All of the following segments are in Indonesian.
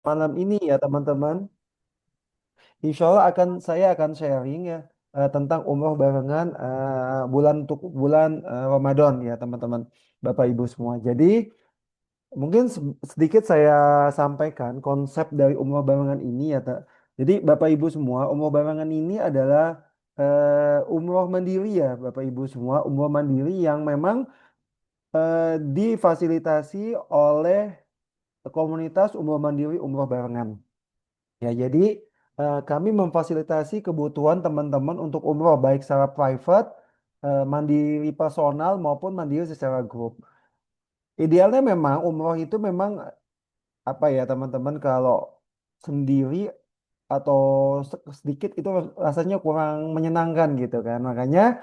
Malam ini ya teman-teman, insya Allah saya akan sharing ya tentang umroh barengan bulan Ramadan ya teman-teman, Bapak Ibu semua. Jadi mungkin sedikit saya sampaikan konsep dari umroh barengan ini ya. Jadi Bapak Ibu semua, umroh barengan ini adalah umroh mandiri ya Bapak Ibu semua, umroh mandiri yang memang difasilitasi oleh komunitas umroh mandiri umroh barengan. Ya, jadi kami memfasilitasi kebutuhan teman-teman untuk umroh baik secara private, mandiri personal maupun mandiri secara grup. Idealnya memang umroh itu memang apa ya teman-teman kalau sendiri atau sedikit itu rasanya kurang menyenangkan gitu kan. Makanya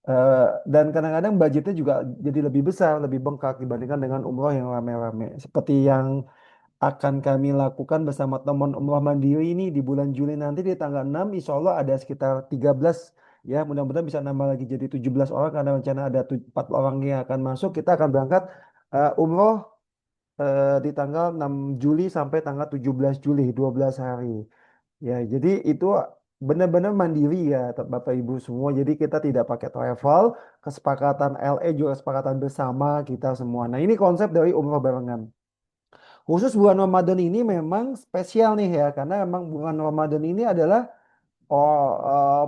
eh, dan kadang-kadang budgetnya juga jadi lebih besar, lebih bengkak dibandingkan dengan umroh yang rame-rame. Seperti yang akan kami lakukan bersama teman Umroh Mandiri ini di bulan Juli nanti di tanggal 6 insya Allah ada sekitar 13 ya mudah-mudahan bisa nambah lagi jadi 17 orang karena rencana ada 4 orang yang akan masuk kita akan berangkat umroh di tanggal 6 Juli sampai tanggal 17 Juli 12 hari ya jadi itu benar-benar mandiri ya Bapak Ibu semua jadi kita tidak pakai travel kesepakatan LE juga kesepakatan bersama kita semua nah ini konsep dari umroh barengan. Khusus bulan Ramadan ini memang spesial nih ya, karena memang bulan Ramadan ini adalah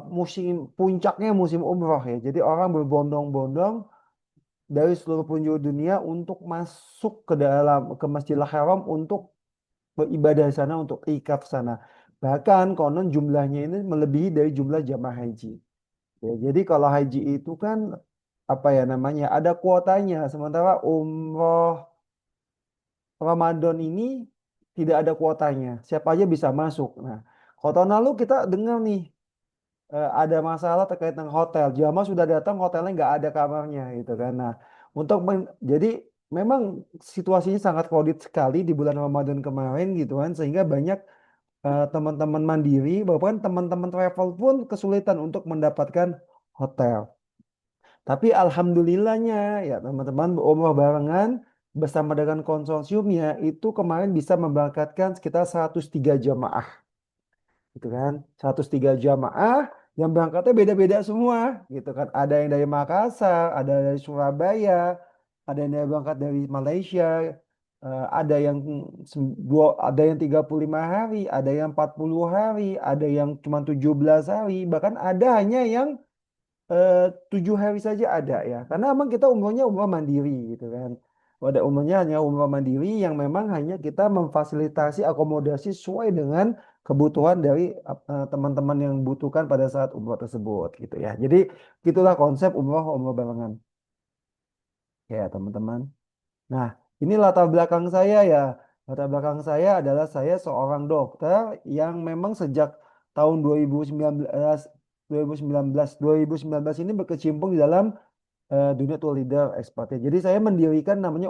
musim puncaknya musim umroh ya. Jadi orang berbondong-bondong dari seluruh penjuru dunia untuk masuk ke dalam ke Masjidil Haram untuk beribadah di sana, untuk ikaf sana. Bahkan konon jumlahnya ini melebihi dari jumlah jamaah haji. Ya, jadi kalau haji itu kan apa ya namanya ada kuotanya, sementara umroh Ramadan ini tidak ada kuotanya. Siapa aja bisa masuk. Nah, kalau tahun lalu kita dengar nih ada masalah terkait dengan hotel. Jamaah sudah datang, hotelnya nggak ada kamarnya gitu kan. Nah, jadi memang situasinya sangat crowded sekali di bulan Ramadan kemarin gitu kan, sehingga banyak teman-teman mandiri, bahkan teman-teman travel pun kesulitan untuk mendapatkan hotel. Tapi alhamdulillahnya ya teman-teman umroh barengan bersama dengan konsorsiumnya itu kemarin bisa memberangkatkan sekitar 103 jamaah gitu kan. 103 jamaah yang berangkatnya beda-beda semua gitu kan. Ada yang dari Makassar, ada dari Surabaya, ada yang berangkat dari Malaysia, ada yang ada yang 35 hari, ada yang 40 hari, ada yang cuma 17 hari, bahkan ada hanya yang 7 hari saja ada ya. Karena emang kita umumnya umroh mandiri gitu kan. Pada umumnya hanya umroh mandiri yang memang hanya kita memfasilitasi akomodasi sesuai dengan kebutuhan dari teman-teman yang butuhkan pada saat umroh tersebut gitu ya. Jadi gitulah konsep umroh barengan ya teman-teman. Nah, ini latar belakang saya ya. Latar belakang saya adalah saya seorang dokter yang memang sejak tahun 2019 2019 ini berkecimpung di dalam dunia tour leader expertnya. Jadi saya mendirikan namanya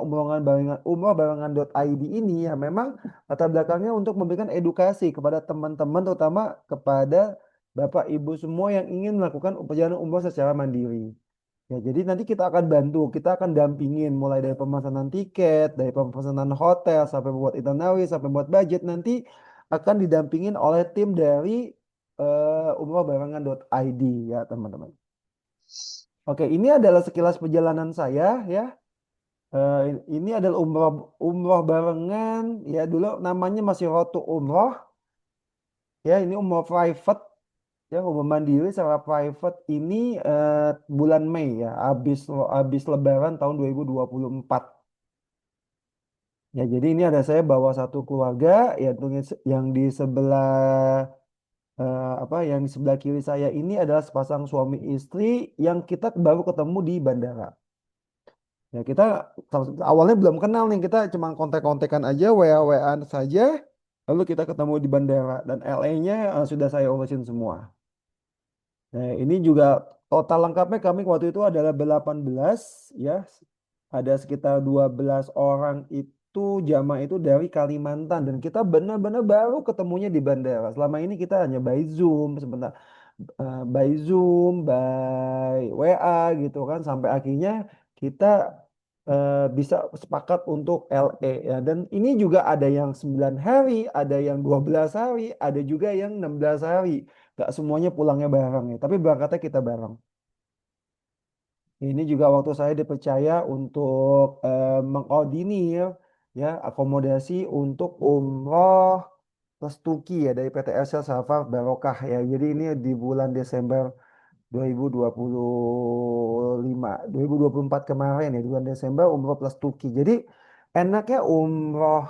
umrohbarengan.id ini ya memang latar belakangnya untuk memberikan edukasi kepada teman-teman terutama kepada Bapak Ibu semua yang ingin melakukan perjalanan umroh secara mandiri. Ya, jadi nanti kita akan bantu, kita akan dampingin mulai dari pemesanan tiket, dari pemesanan hotel, sampai buat itinerary, sampai buat budget nanti akan didampingin oleh tim dari umrohbarengan.id ya teman-teman. Oke, ini adalah sekilas perjalanan saya ya. Ini adalah umroh umroh barengan ya dulu namanya masih Rotu Umroh ya ini umroh private ya umroh mandiri secara private ini bulan Mei ya habis Lebaran tahun 2024. Ya, jadi ini ada saya bawa satu keluarga ya yang di sebelah yang di sebelah kiri saya ini adalah sepasang suami istri yang kita baru ketemu di bandara. Ya, kita awalnya belum kenal nih, kita cuma kontak-kontakan aja, WA-WAan saja, lalu kita ketemu di bandara dan LA-nya sudah saya urusin semua. Nah, ini juga total lengkapnya kami waktu itu adalah 18 ya. Ada sekitar 12 orang itu jamaah itu dari Kalimantan dan kita benar-benar baru ketemunya di bandara. Selama ini kita hanya by Zoom sebentar by Zoom, by WA gitu kan sampai akhirnya kita bisa sepakat untuk LE ya. Dan ini juga ada yang 9 hari, ada yang 12 hari, ada juga yang 16 hari. Gak semuanya pulangnya bareng ya, tapi berangkatnya kita bareng. Ini juga waktu saya dipercaya untuk mengordinir ya akomodasi untuk umroh plus Tuki ya dari PT Excel Safar Barokah ya. Jadi ini di bulan Desember 2025, 2024 kemarin ya, di bulan Desember umroh plus Tuki. Jadi enaknya umroh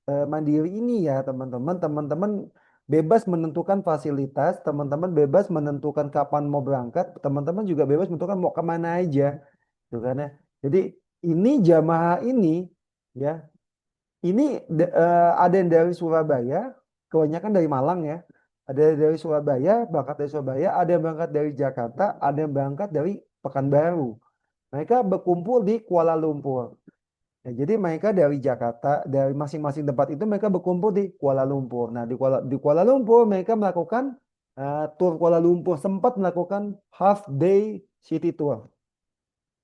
mandiri ini ya teman-teman, teman-teman bebas menentukan fasilitas, teman-teman bebas menentukan kapan mau berangkat, teman-teman juga bebas menentukan mau kemana aja, tuh kan ya. Jadi ini jamaah ini ya, ini ada yang dari Surabaya, kebanyakan dari Malang ya. Ada dari Surabaya, berangkat dari Surabaya, ada yang berangkat dari Jakarta, ada yang berangkat dari Pekanbaru. Mereka berkumpul di Kuala Lumpur. Ya, jadi mereka dari Jakarta, dari masing-masing tempat itu mereka berkumpul di Kuala Lumpur. Nah, di Kuala Lumpur mereka melakukan tur Kuala Lumpur, sempat melakukan half day city tour.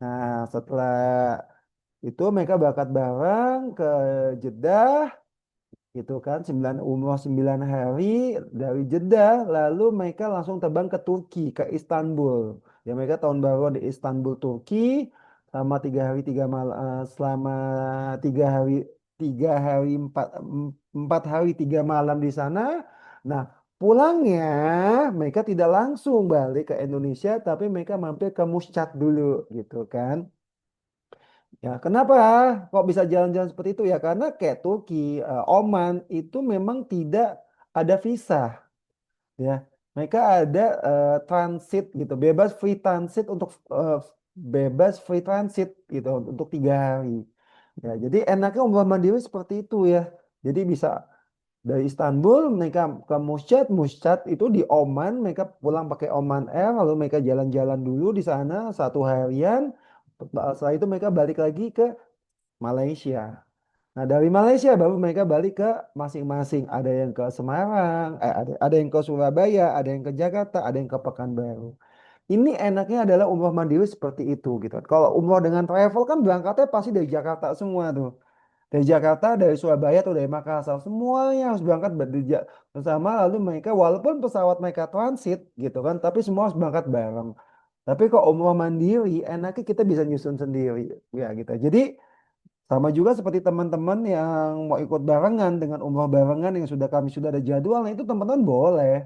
Nah, setelah itu mereka berangkat bareng ke Jeddah gitu kan, 9 umroh 9 hari dari Jeddah, lalu mereka langsung terbang ke Turki, ke Istanbul. Ya mereka tahun baru di Istanbul Turki selama 3 hari 3 malam, selama 3 hari 4 hari 4 hari 3 malam di sana. Nah, pulangnya mereka tidak langsung balik ke Indonesia, tapi mereka mampir ke Muscat dulu gitu kan. Ya, kenapa kok bisa jalan-jalan seperti itu ya? Karena kayak Turki, Oman itu memang tidak ada visa, ya. Mereka ada transit gitu, bebas free transit gitu untuk 3 hari. Ya, jadi enaknya umroh mandiri seperti itu ya. Jadi bisa dari Istanbul mereka ke Muscat, Muscat itu di Oman, mereka pulang pakai Oman Air, lalu mereka jalan-jalan dulu di sana 1 harian. Setelah itu mereka balik lagi ke Malaysia. Nah, dari Malaysia baru mereka balik ke masing-masing. Ada yang ke Semarang, ada yang ke Surabaya, ada yang ke Jakarta, ada yang ke Pekanbaru. Ini enaknya adalah umroh mandiri seperti itu gitu. Kalau umroh dengan travel kan berangkatnya pasti dari Jakarta semua tuh. Dari Jakarta, dari Surabaya atau dari Makassar, semuanya harus berangkat bersama. Lalu mereka walaupun pesawat mereka transit gitu kan, tapi semua harus berangkat bareng. Tapi kalau umroh mandiri, enaknya kita bisa nyusun sendiri ya gitu. Jadi sama juga seperti teman-teman yang mau ikut barengan dengan umroh barengan yang kami sudah ada jadwal, nah itu teman-teman boleh.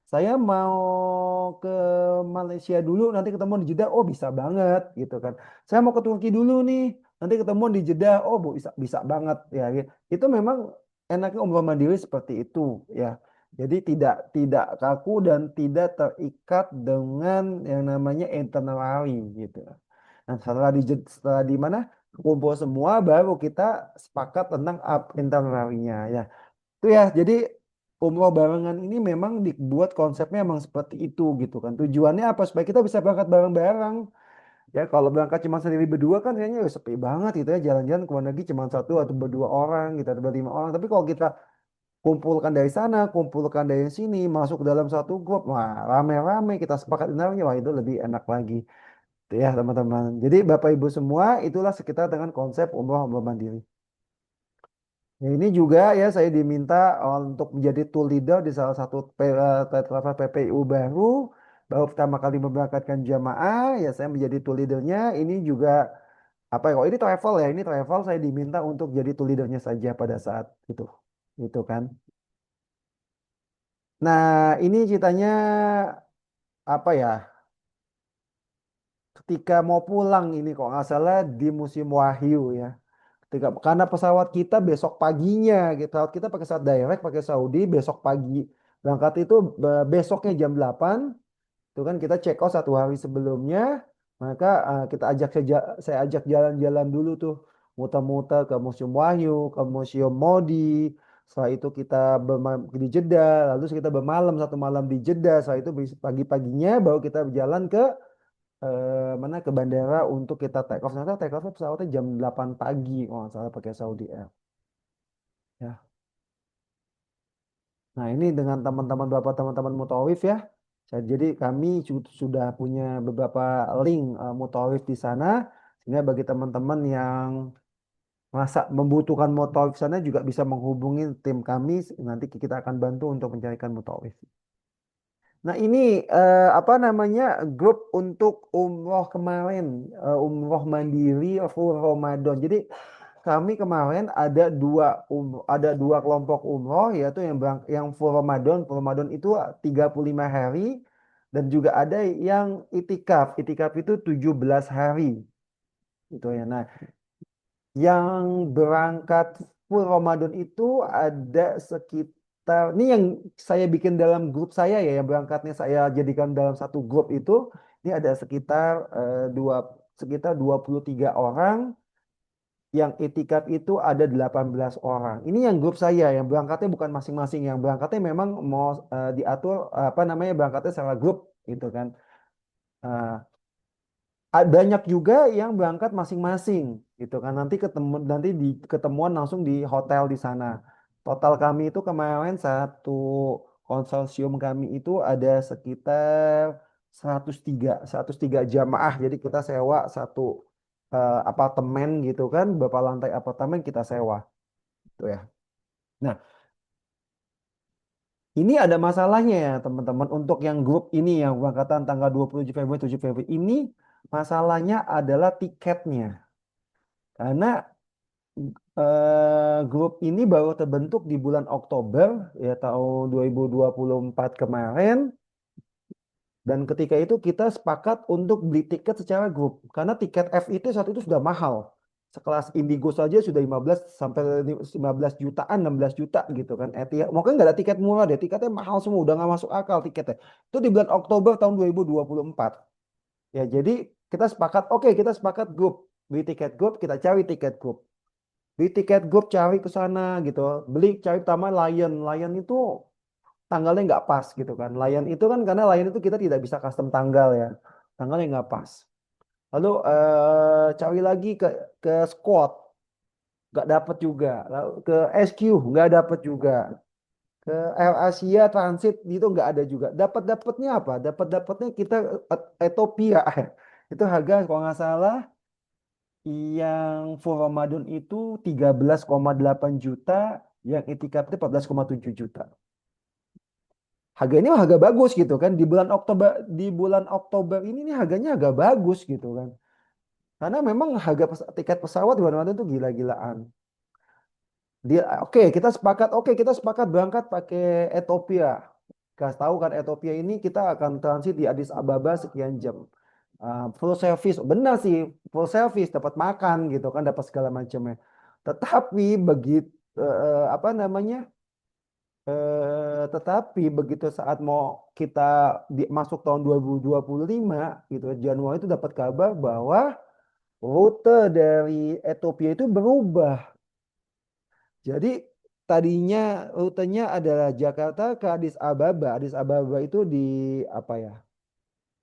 Saya mau ke Malaysia dulu, nanti ketemu di Jeddah. Oh bisa banget gitu kan. Saya mau ke Turki dulu nih, nanti ketemu di Jeddah. Oh bisa bisa banget ya. Gitu. Itu memang enaknya umroh mandiri seperti itu ya. Jadi tidak tidak kaku dan tidak terikat dengan yang namanya itinerary gitu. Nah, setelah di mana kumpul semua baru kita sepakat tentang itinerary-nya ya. Itu ya. Jadi umroh barengan ini memang dibuat konsepnya memang seperti itu gitu kan. Tujuannya apa? Supaya kita bisa berangkat bareng-bareng. Ya kalau berangkat cuma sendiri berdua kan kayaknya sepi banget gitu ya. Jalan-jalan ke luar negeri cuma satu atau berdua orang gitu atau berlima orang. Tapi kalau kita kumpulkan dari sana, kumpulkan dari sini, masuk ke dalam satu grup, wah rame-rame kita sepakat itinerary, wah itu lebih enak lagi. Itu ya teman-teman. Jadi Bapak Ibu semua itulah sekitar dengan konsep umroh mandiri. Ya, ini juga ya saya diminta untuk menjadi tool leader di salah satu travel PPIU baru. Baru pertama kali memberangkatkan jamaah, ya saya menjadi tool leadernya. Ini juga apa ya? Oh ini travel ya, ini travel saya diminta untuk jadi tool leadernya saja pada saat itu, gitu kan. Nah ini ceritanya apa ya? Ketika mau pulang ini kok nggak salah di musim Wahyu ya. Karena pesawat kita besok paginya, gitu. Pesawat kita pakai pesawat direct, pakai Saudi, besok pagi. Berangkat itu besoknya jam 8, itu kan kita check out 1 hari sebelumnya. Maka saya ajak jalan-jalan dulu tuh, muter-muter ke Museum Wahyu, ke Museum Modi. Setelah itu kita di Jeddah, lalu kita bermalam 1 malam di Jeddah. Setelah itu pagi-paginya baru kita berjalan ke mana ke bandara untuk kita take off. Ternyata take off pesawatnya jam 8 pagi kalau nggak salah pakai Saudi Air. Ya. Nah ini dengan teman-teman beberapa teman-teman mutawif ya. Jadi kami sudah punya beberapa link mutawif di sana. Sehingga bagi teman-teman yang masa membutuhkan mutawif sana juga bisa menghubungi tim kami, nanti kita akan bantu untuk mencarikan mutawif. Nah ini apa namanya grup untuk umroh kemarin, umroh mandiri full Ramadan. Jadi kami kemarin ada dua kelompok umroh yaitu yang full Ramadan. Full Ramadan itu 35 hari dan juga ada yang itikaf. Itikaf itu 17 hari gitu ya. Nah, yang berangkat full Ramadan itu ada sekitar, ini yang saya bikin dalam grup saya ya, yang berangkatnya saya jadikan dalam satu grup itu, ini ada sekitar sekitar 23 orang, yang itikaf itu ada 18 orang. Ini yang grup saya, yang berangkatnya bukan masing-masing, yang berangkatnya memang mau diatur apa namanya berangkatnya secara grup gitu kan. Eh, Banyak juga yang berangkat masing-masing gitu kan nanti di ketemuan langsung di hotel di sana. Total kami itu kemarin satu konsorsium kami itu ada sekitar 103 jamaah. Jadi kita sewa satu apartemen gitu kan, beberapa lantai apartemen kita sewa gitu ya. Nah, ini ada masalahnya ya teman-teman untuk yang grup ini yang berangkatan tanggal 27 Februari 7 Februari ini masalahnya adalah tiketnya. Karena grup ini baru terbentuk di bulan Oktober ya tahun 2024 kemarin dan ketika itu kita sepakat untuk beli tiket secara grup karena tiket FIT saat itu sudah mahal. Sekelas Indigo saja sudah 15 sampai 15 jutaan, 16 juta gitu kan. Etihad mungkin nggak ada tiket murah deh, tiketnya mahal semua, udah nggak masuk akal tiketnya. Itu di bulan Oktober tahun 2024. Ya, jadi kita sepakat, oke kita sepakat grup, beli tiket grup, kita cari tiket grup. Di tiket grup cari ke sana gitu. Beli cari pertama Lion. Lion itu tanggalnya nggak pas gitu kan. Lion itu kan karena Lion itu kita tidak bisa custom tanggal ya. Tanggalnya nggak pas. Lalu cari lagi ke Squad nggak dapet juga. Lalu ke SQ nggak dapet juga. Ke Air Asia Transit itu nggak ada juga. Dapatnya apa? Dapatnya kita Ethiopia. Itu harga kalau nggak salah yang full Ramadan itu 13,8 juta, yang itikaf itu 14,7 juta. Harga ini harga bagus gitu kan. Di bulan Oktober ini nih harganya agak bagus gitu kan. Karena memang harga tiket pesawat di Ramadan itu gila-gilaan. Oke kita sepakat berangkat pakai Ethiopia. Kasih tahu kan Ethiopia ini kita akan transit di Addis Ababa sekian jam. Full service, benar sih, full service, dapat makan gitu kan, dapat segala macamnya. Tetapi begitu apa namanya? Tetapi begitu saat mau kita masuk tahun 2025 gitu, Januari itu dapat kabar bahwa rute dari Ethiopia itu berubah. Jadi tadinya rutenya adalah Jakarta ke Addis Ababa. Addis Ababa itu di apa ya?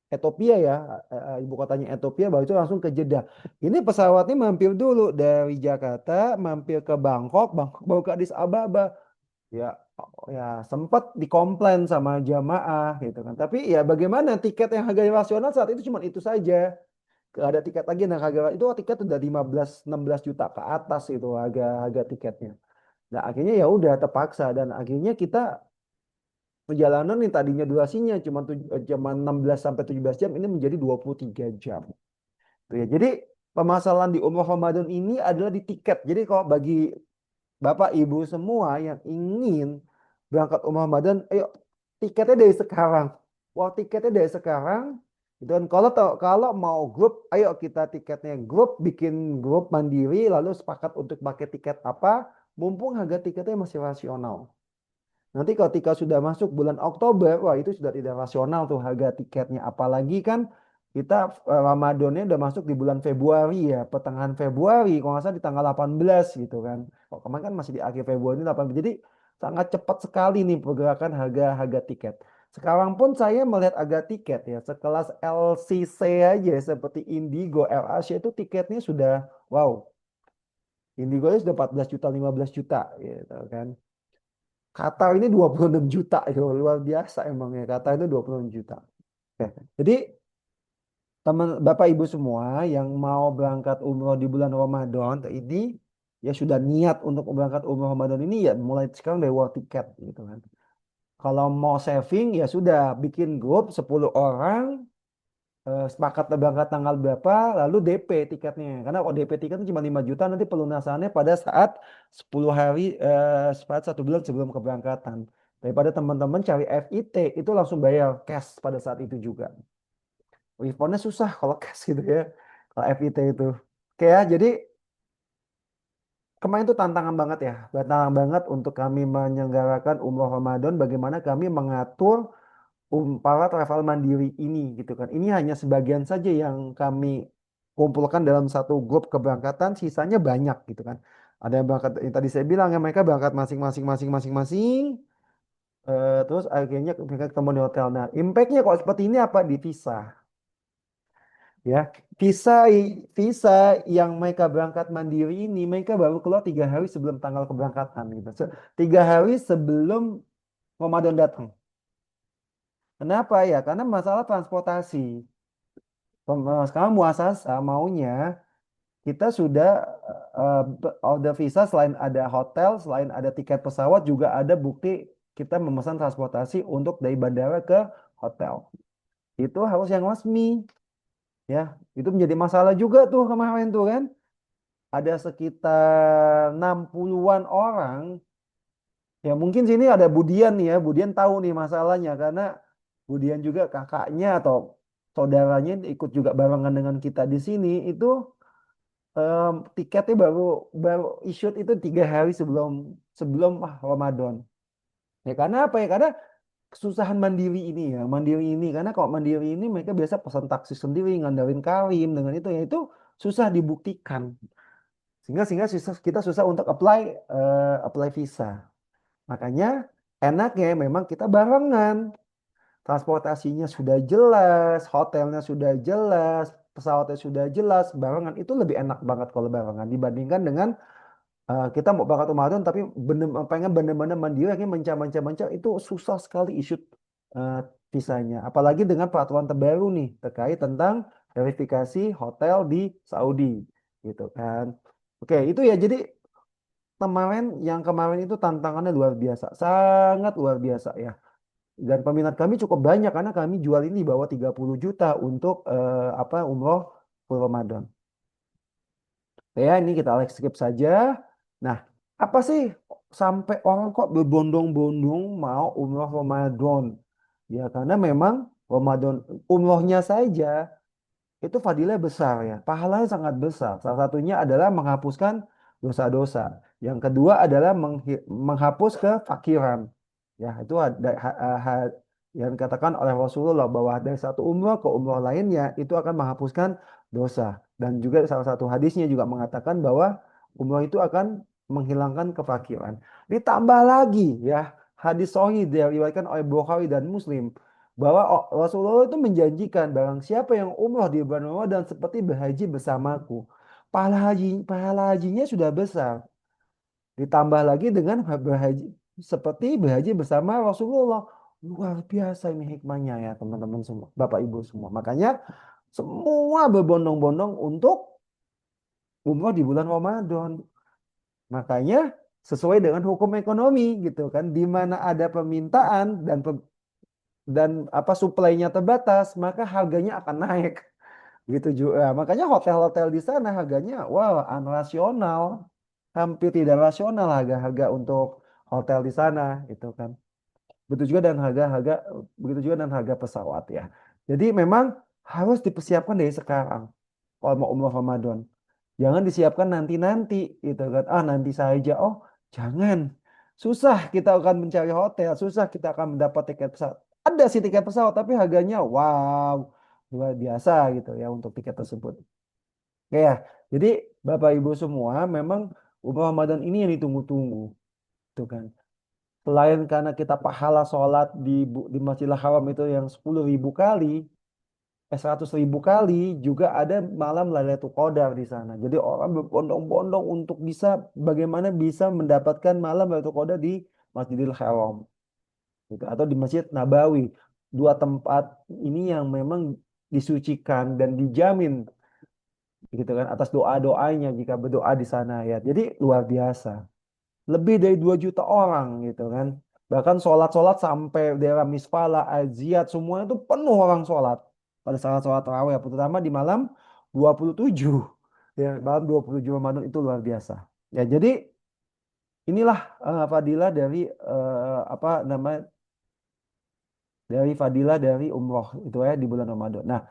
Ethiopia ya, ibu kotanya Ethiopia, baru itu langsung ke Jeddah. Ini pesawatnya mampir dulu dari Jakarta, mampir ke Bangkok, Bangkok baru ke Addis Ababa. Ya, ya sempat dikomplain sama jamaah gitu kan. Tapi ya bagaimana tiket yang harga rasional saat itu cuma itu saja. Gak ada tiket lagi yang harga itu tiket udah 15-16 juta ke atas itu harga harga tiketnya. Nah, akhirnya ya udah terpaksa dan akhirnya kita perjalanan yang tadinya durasinya cuma 16 sampai 17 jam ini menjadi 23 jam. Tuh ya. Jadi permasalahan di umroh Ramadan ini adalah di tiket. Jadi kalau bagi Bapak Ibu semua yang ingin berangkat umroh Ramadan, ayo tiketnya dari sekarang. Wah, tiketnya dari sekarang. Dan kalau mau grup, ayo kita tiketnya grup, bikin grup mandiri, lalu sepakat untuk pakai tiket apa, mumpung harga tiketnya masih rasional. Nanti ketika sudah masuk bulan Oktober, wah itu sudah tidak rasional tuh harga tiketnya. Apalagi kan kita Ramadannya udah masuk di bulan Februari ya, pertengahan Februari, kalau nggak salah di tanggal 18 gitu kan. Kok kemarin kan masih di akhir Februari ini 18. Jadi sangat cepat sekali nih pergerakan harga-harga tiket. Sekarang pun saya melihat harga tiket ya, sekelas LCC aja seperti Indigo, AirAsia itu tiketnya sudah wow. Indigo nya sudah 14 juta, 15 juta gitu kan. Qatar ini 26 juta itu luar biasa emang ya. Qatar itu 26 juta. Oke. Jadi teman Bapak Ibu semua yang mau berangkat umroh di bulan Ramadan ini ya sudah niat untuk berangkat umroh Ramadan ini ya mulai sekarang dari war tiket gitu kan. Kalau mau saving ya sudah bikin grup 10 orang, sepakat berangkat tanggal berapa lalu DP tiketnya. Karena kalau DP tiket itu cuma 5 juta, nanti pelunasannya pada saat 10 hari, saat 1 bulan sebelum keberangkatan. Daripada teman-teman cari FIT itu langsung bayar cash pada saat itu juga. Refundnya susah kalau cash gitu ya. Kalau FIT itu. Oke ya, jadi kemarin itu tantangan banget ya. Tantangan banget untuk kami menyelenggarakan umroh Ramadan. Bagaimana kami mengatur para travel mandiri ini gitu kan. Ini hanya sebagian saja yang kami kumpulkan dalam satu grup keberangkatan. Sisanya banyak gitu kan. Ada yang berangkat, yang tadi saya bilang ya mereka berangkat masing-masing. Terus akhirnya mereka ketemu di hotel. Nah, impactnya kok seperti ini apa di visa? Ya, visa visa yang mereka berangkat mandiri ini mereka baru keluar 3 hari sebelum tanggal keberangkatan gitu. 3 hari sebelum Ramadan datang. Kenapa ya? Karena masalah transportasi. Sekarang muasasa maunya kita sudah order visa selain ada hotel, selain ada tiket pesawat juga ada bukti kita memesan transportasi untuk dari bandara ke hotel. Itu harus yang resmi ya. Itu menjadi masalah juga tuh kemarin tuh kan. Ada sekitar 60-an orang. Ya mungkin sini ada Budian nih ya. Budian tahu nih masalahnya karena Budian juga kakaknya atau saudaranya ikut juga barengan dengan kita di sini itu tiketnya baru baru issued itu 3 hari sebelum sebelum Ramadan. Ya karena apa ya? Karena kesusahan mandiri ini ya. Mandiri ini karena kalau mandiri ini mereka biasa pesan taksi sendiri, ngandarin Karim dengan itu ya itu susah dibuktikan. Sehingga sehingga kita susah untuk apply visa. Makanya enaknya memang kita barengan. Transportasinya sudah jelas, hotelnya sudah jelas, pesawatnya sudah jelas, barengan itu lebih enak banget kalau barengan dibandingkan dengan kita mau berangkat Ramadan tapi pengen bener-bener mandiri akhirnya mencar-mencar itu susah sekali isu eh, visanya. Apalagi dengan peraturan terbaru nih terkait tentang verifikasi hotel di Saudi gitu kan. Oke, itu ya jadi yang kemarin itu tantangannya luar biasa, sangat luar biasa ya. Dan peminat kami cukup banyak karena kami jual ini di bawah 30 juta untuk umroh full Ramadan. Ya, ini kita skip saja. Nah, apa sih sampai orang kok berbondong-bondong mau umroh Ramadan? Ya, karena memang Ramadan umrohnya saja itu fadilah besar ya. Pahalanya sangat besar. Salah satunya adalah menghapuskan dosa-dosa. Yang kedua adalah menghapus kefakiran. Ya, itu yang dikatakan oleh Rasulullah bahwa dari satu umroh ke umroh lainnya itu akan menghapuskan dosa. Dan juga salah satu hadisnya juga mengatakan bahwa umroh itu akan menghilangkan kefakiran. Ditambah lagi ya hadis sahih diriwayatkan oleh Bukhari dan Muslim bahwa Rasulullah itu menjanjikan barang siapa yang umroh di bulan Ramadan seperti berhaji bersamaku. Pahala hajinya sudah besar. Ditambah lagi dengan berhaji seperti berhaji bersama Rasulullah. Luar biasa ini hikmahnya ya teman-teman semua, Bapak Ibu semua. Makanya semua berbondong-bondong untuk umroh di bulan Ramadan. Makanya sesuai dengan hukum ekonomi gitu kan, di mana ada permintaan dan apa suplainya terbatas, maka harganya akan naik. Gitu juga. Makanya hotel-hotel di sana harganya wow unrasional, hampir tidak rasional harga-harga untuk hotel di sana itu kan. Begitu juga dan harga-harga begitu juga dan harga pesawat ya. Jadi memang harus dipersiapkan dari sekarang kalau mau umroh Ramadan. Jangan disiapkan nanti-nanti gitu kan. Ah nanti saja. Oh, jangan. Susah kita akan mencari hotel, susah kita akan mendapat tiket pesawat. Ada sih tiket pesawat tapi harganya wow, luar biasa gitu ya untuk tiket tersebut. Oke ya. Jadi Bapak Ibu semua memang umroh Ramadan ini yang ditunggu-tunggu. Tuh kan. Selain karena kita pahala sholat di Masjidil Haram itu yang 10.000 kali, 100.000 kali, juga ada malam Lailatul Qadar di sana. Jadi orang berbondong-bondong untuk bisa bagaimana bisa mendapatkan malam Lailatul Qadar di Masjidil Haram gitu, atau di Masjid Nabawi. Dua tempat ini yang memang disucikan dan dijamin gitu kan atas doa-doanya jika berdoa di sana ya. Jadi luar biasa. Lebih dari 2 juta orang gitu kan. Bahkan sholat-sholat sampai daerah Misfala, Aziat, semua itu penuh orang sholat. Pada saat sholat tarawih, terutama di malam 27. Ya, malam 27 Ramadan itu luar biasa. Ya, jadi inilah fadilah dari apa namanya dari fadilah dari umroh itu ya di bulan Ramadan. Nah,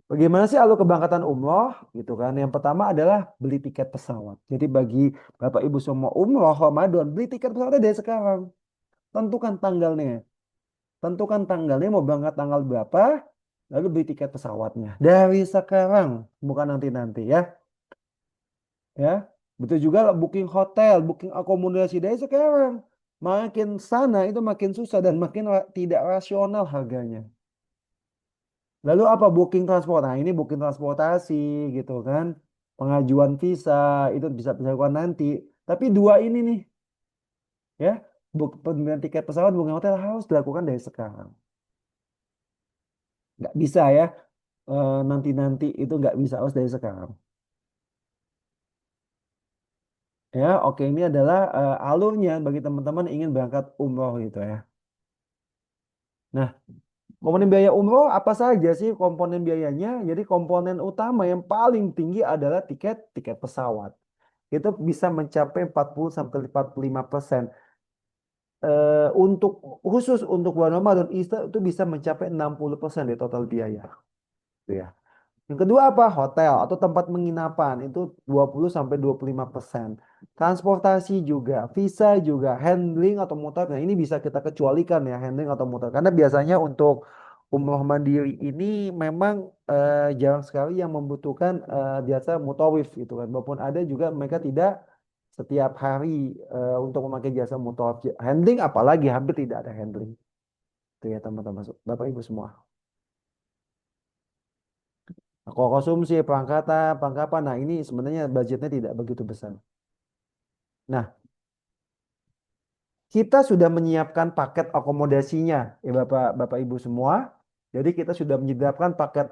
bagaimana sih alur keberangkatan umroh gitu kan? Yang pertama adalah beli tiket pesawat. Jadi bagi Bapak Ibu semua umroh Ramadan, beli tiket pesawatnya dari sekarang. Tentukan tanggalnya. Tentukan tanggalnya mau berangkat tanggal berapa, lalu beli tiket pesawatnya. Dari sekarang, bukan nanti-nanti ya. Ya. Betul juga lah booking hotel, booking akomodasi dari sekarang. Makin sana itu makin susah dan makin tidak rasional harganya. Lalu apa booking transport? Nah, ini booking transportasi gitu kan. Pengajuan visa itu bisa dilakukan nanti. Tapi dua ini nih ya, pembelian tiket pesawat, booking hotel harus dilakukan dari sekarang. Nggak bisa ya, nanti-nanti itu nggak bisa, harus dari sekarang. Ya, oke ini adalah alurnya bagi teman-teman yang ingin berangkat umroh gitu ya. Nah, komponen biaya umroh apa saja sih komponen biayanya? Jadi komponen utama yang paling tinggi adalah tiket tiket pesawat. Itu bisa mencapai 40 sampai 45%. Untuk khusus untuk bulan Ramadan itu bisa mencapai 60% dari total biaya. Gitu ya. Yang kedua apa? Hotel atau tempat penginapan itu 20 sampai 25%. Transportasi juga, visa juga, handling atau mutar. Nah, ini bisa kita kecualikan ya handling atau mutar. Karena biasanya untuk umroh mandiri ini memang jarang sekali yang membutuhkan jasa mutawif gitu kan. Maupun ada juga mereka tidak setiap hari untuk memakai jasa mutawif. Handling apalagi hampir tidak ada handling. Itu ya teman-teman, Bapak Ibu semua. Nah, kalau konsumsi, perangkatan, perlengkapan, nah ini sebenarnya budgetnya tidak begitu besar. Nah, kita sudah menyiapkan paket akomodasinya, ya Bapak Ibu semua. Jadi kita sudah menyiapkan paket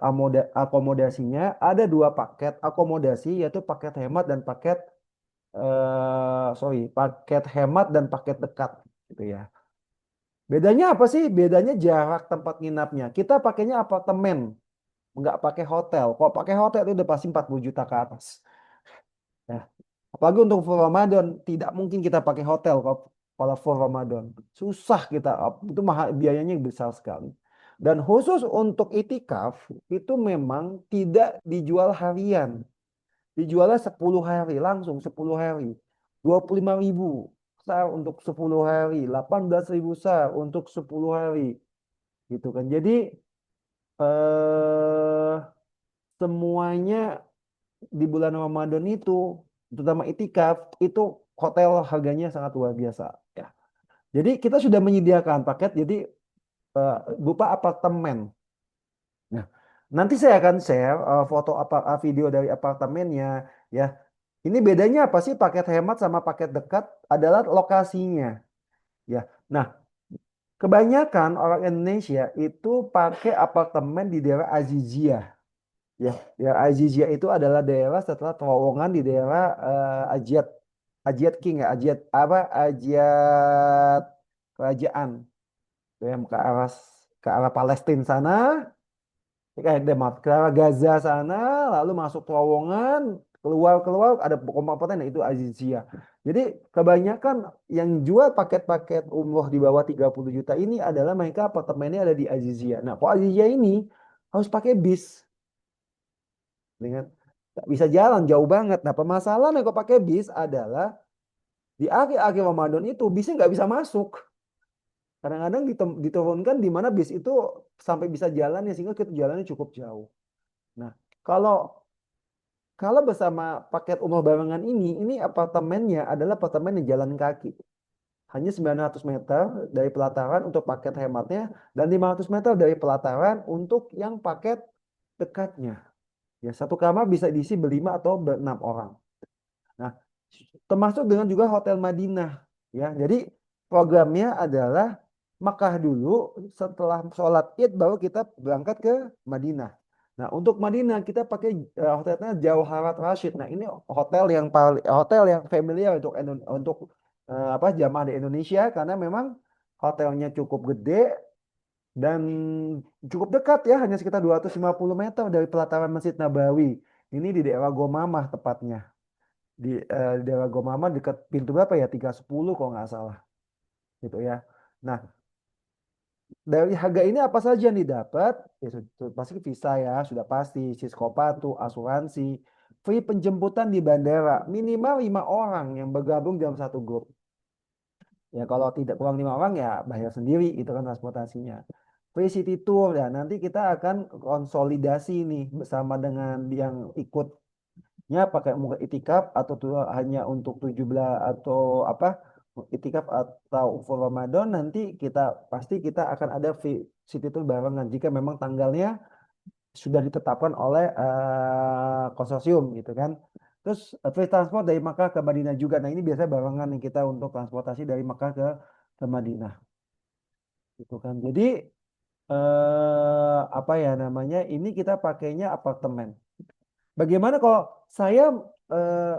akomodasinya. Ada dua paket akomodasi, yaitu paket hemat dan paket hemat dan paket dekat, gitu ya. Bedanya apa sih? Bedanya jarak tempat nginapnya. Kita pakainya apartemen, nggak pakai hotel. Kalau pakai hotel itu udah pasti 40 juta ke atas. Ya. Apalagi untuk full Ramadan, tidak mungkin kita pakai hotel kalau full Ramadan. Susah kita, itu mahal, biayanya besar sekali. Dan khusus untuk itikaf, itu memang tidak dijual harian. Dijualnya 10 hari, langsung 10 hari. 25.000 sar untuk 10 hari, 18.000 sar untuk 10 hari. Gitu kan. Jadi, eh, semuanya di bulan Ramadan itu, terutama itikaf, itu hotel harganya sangat luar biasa. Ya. Jadi kita sudah menyediakan paket, jadi berupa apartemen. Nah, nanti saya akan share foto video dari apartemennya. Ya, ini bedanya apa sih paket hemat sama paket dekat adalah lokasinya. Ya, nah kebanyakan orang Indonesia itu pakai apartemen di daerah Azizia. Ya, daerah Azizia itu adalah daerah setelah terowongan di daerah Ajiat, Ajiat King ya, Ajiat apa? Ajiat Kerajaan. Itu yang ke arah Palestina sana, ke arah Gaza sana, lalu masuk terowongan, keluar ada komponen itu Azizia. Jadi kebanyakan yang jual paket-paket umroh di bawah 30 juta ini adalah mereka apartemennya ada di Azizia. Nah, kok Azizia ini harus pakai bis dengan nggak bisa jalan jauh banget. Nah, permasalahan yang kau pakai bis adalah di akhir-akhir Ramadan itu bisnya nggak bisa masuk. Kadang-kadang diturunkan di mana bis itu sampai bisa jalan ya sehingga kita jalannya cukup jauh. Nah, kalau kalau bersama paket umroh barengan ini apartemennya adalah apartemen yang jalan kaki. Hanya 900 meter dari pelataran untuk paket hematnya dan 500 meter dari pelataran untuk yang paket dekatnya. Ya, satu kamar bisa diisi berlima atau berenam orang. Nah, termasuk dengan juga Hotel Madinah. Ya, jadi programnya adalah Makkah dulu, setelah sholat Id baru kita berangkat ke Madinah. Nah, untuk Madinah kita pakai hotelnya Jauharat Rashid. Nah, ini hotel yang familiar untuk apa jamaah di Indonesia karena memang hotelnya cukup gede dan cukup dekat ya, hanya sekitar 250 meter dari pelataran Masjid Nabawi. Ini di daerah Gomamah tepatnya. Di daerah Gomamah dekat pintu berapa ya? 310 kalau nggak salah gitu ya. Nah, dari harga ini apa saja yang didapat? Ya, pasti visa ya, sudah pasti. Siskopatu, asuransi, free penjemputan di bandara. Minimal 5 orang yang bergabung dalam satu grup. Ya kalau tidak kurang 5 orang ya bayar sendiri itu kan transportasinya. Free city tour ya nanti kita akan konsolidasi nih bersama dengan yang ikutnya pakai muka itikaf atau tuh hanya untuk 17 atau apa itikaf atau full Ramadan nanti kita akan ada free city tour barengan jika memang tanggalnya sudah ditetapkan oleh konsorsium gitu kan. Terus free transport dari Makkah ke Madinah juga. Nah ini biasanya barengan nih kita untuk transportasi dari Makkah ke Madinah gitu kan. Jadi apa ya namanya? Ini kita pakainya apartemen. Bagaimana kalau saya eh,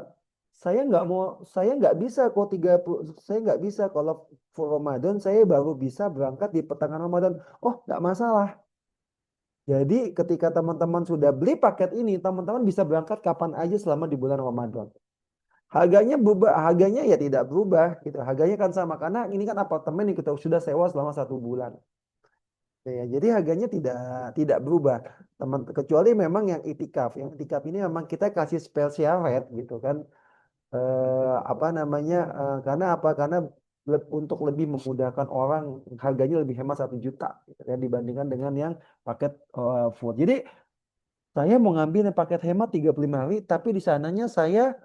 saya nggak bisa kok 30 saya nggak bisa kalau full Ramadan saya baru bisa berangkat di pertengahan Ramadan. Oh, nggak masalah. Jadi ketika teman-teman sudah beli paket ini, teman-teman bisa berangkat kapan aja selama di bulan Ramadan. Harganya ya tidak berubah gitu. Harganya kan sama karena ini kan apartemen yang kita sudah sewa selama 1 bulan. Ya, jadi harganya tidak berubah. Kecuali memang yang itikaf. Yang itikaf ini memang kita kasih spesial rate gitu kan. Apa namanya? Karena apa? Karena untuk lebih memudahkan orang harganya lebih hemat 1 juta gitu, ya, dibandingkan dengan yang paket full. Jadi saya mau ngambil yang paket hemat 35 hari, tapi di sananya saya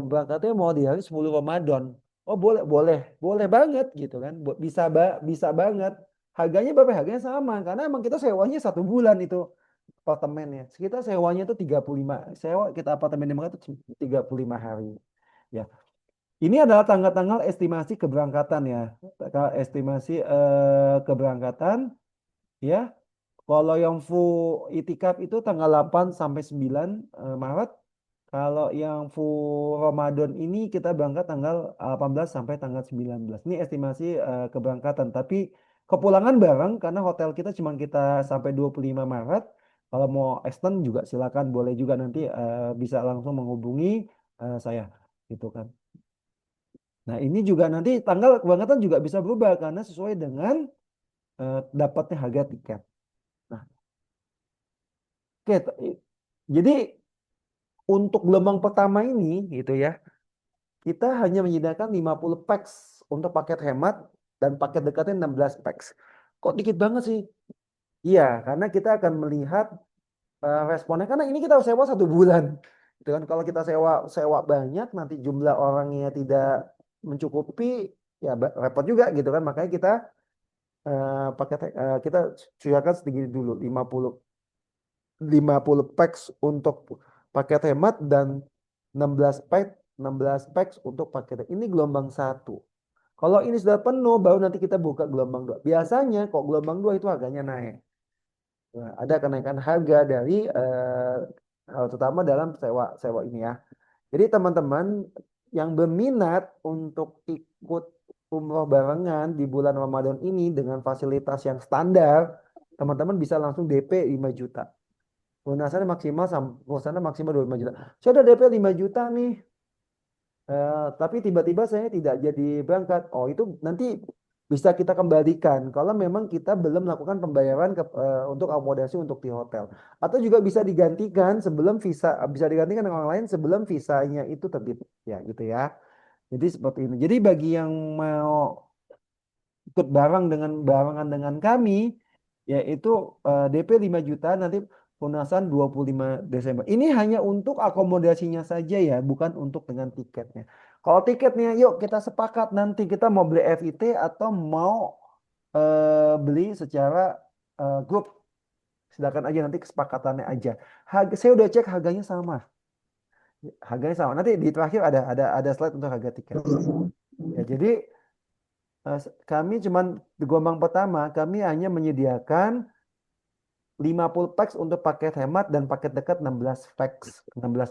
berangkatnya mau di hari 10 Ramadan. Oh boleh, boleh, boleh banget gitu kan. Bisa banget. Harganya berapa? Harganya sama. Karena emang kita sewanya 1 bulan itu apartemennya. Kita sewanya itu 35. Kita apartemen di Mekah itu 35 hari. Ya. Ini adalah tanggal-tanggal estimasi keberangkatan ya. Estimasi keberangkatan ya. Kalau yang full itikaf itu tanggal 8 sampai 9 Maret. Kalau yang full Ramadan ini kita berangkat tanggal 18 sampai tanggal 19. Ini estimasi keberangkatan. Tapi kepulangan bareng karena hotel kita cuma kita sampai 25 Maret. Kalau mau extend juga silakan boleh juga nanti bisa langsung menghubungi saya gitu kan. Nah, ini juga nanti tanggal keberangkatan juga bisa berubah karena sesuai dengan dapatnya harga tiket. Nah, oke. Jadi untuk gelombang pertama ini gitu ya, kita hanya menyediakan 50 packs untuk paket hemat dan paket dekatnya 16 packs. Kok dikit banget sih? Iya, karena kita akan melihat responnya karena ini kita sewa 1 bulan. Itu kan kalau kita sewa sewa banyak nanti jumlah orangnya tidak mencukupi ya repot juga gitu kan. Makanya kita sediakan sedikit dulu 50 packs untuk paket hemat dan 16 packs untuk paket. Ini gelombang satu. Kalau ini sudah penuh, baru nanti kita buka gelombang dua. Biasanya kok gelombang dua itu harganya naik. Nah, ada kenaikan harga dari terutama dalam sewa sewa ini ya. Jadi teman-teman yang berminat untuk ikut umroh barengan di bulan Ramadan ini dengan fasilitas yang standar, teman-teman bisa langsung DP 5 juta. Lunasannya maksimal 25 juta. Saya udah DP 5 juta nih. Tapi tiba-tiba saya tidak jadi berangkat. Oh, itu nanti bisa kita kembalikan kalau memang kita belum melakukan pembayaran untuk akomodasi untuk di hotel. Atau juga bisa digantikan dengan orang lain sebelum visanya itu terbit. Ya, gitu ya. Jadi seperti ini. Jadi bagi yang mau ikut barengan dengan kami yaitu DP 5 juta nanti lunasan 25 Desember. Ini hanya untuk akomodasinya saja ya, bukan untuk dengan tiketnya. Kalau tiketnya yuk kita sepakat nanti kita mau beli FIT atau mau beli secara grup. Silakan aja nanti kesepakatannya aja. Saya udah cek harganya sama. Harganya sama. Nanti di terakhir ada slide untuk harga tiket. Ya, jadi Kami cuman di gelombang pertama kami hanya menyediakan 50 packs untuk paket hemat dan paket dekat 16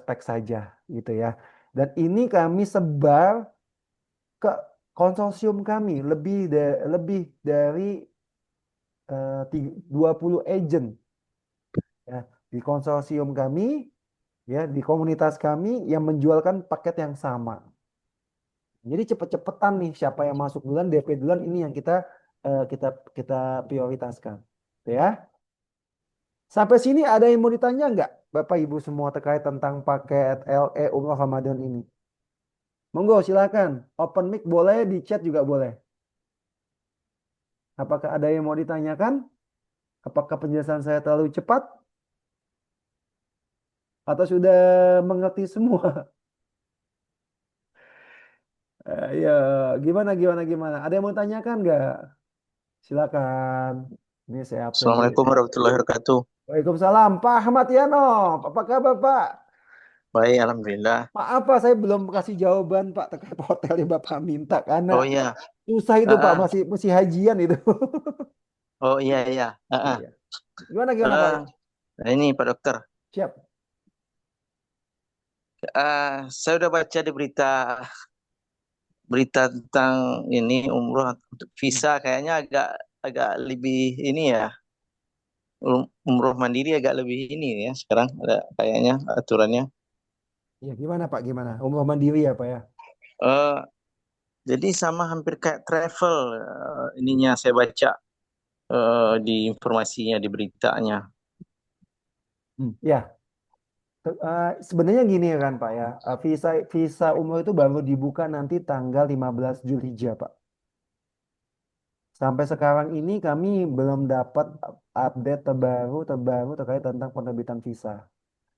packs saja gitu ya. Dan ini kami sebar ke konsorsium kami lebih dari 20 agent ya di konsorsium kami ya di komunitas kami yang menjualkan paket yang sama. Jadi cepet-cepetan nih siapa yang masuk duluan DP duluan ini yang kita kita prioritaskan. Gitu ya. Sampai sini ada yang mau ditanya nggak Bapak Ibu semua terkait tentang paket LE Umroh Ramadan ini? Monggo silakan. Open mic boleh, di chat juga boleh. Apakah ada yang mau ditanyakan? Apakah penjelasan saya terlalu cepat atau sudah mengerti semua? Ya, gimana? Ada yang mau tanyakan nggak? Silakan. Ini saya absen dulu. Assalamualaikum warahmatullahi wabarakatuh. Waalaikumsalam. Pak Ahmad Yano, apa kabar Pak? Baik, alhamdulillah. Maaf Pak, saya belum kasih jawaban Pak terkait hotel yang Bapak minta karena Oh iya, susah itu Pak, ah, ah. masih hajian itu. Oh iya iya. Iya. Gimana Pak? Nah ini Pak Dokter, Siap. saya udah baca di berita berita tentang ini umroh untuk visa kayaknya agak agak lebih ini ya, umroh mandiri agak lebih ini ya sekarang ada kayaknya aturannya. Ya gimana Pak? Gimana? Umroh mandiri ya Pak ya? Eh jadi sama hampir kayak travel ininya saya baca di informasinya di beritanya. Ya, sebenarnya gini ya kan Pak ya. Visa visa umroh itu baru dibuka nanti tanggal 15 Julhijjah Pak. Sampai sekarang ini kami belum dapat update terbaru terkait tentang penerbitan visa.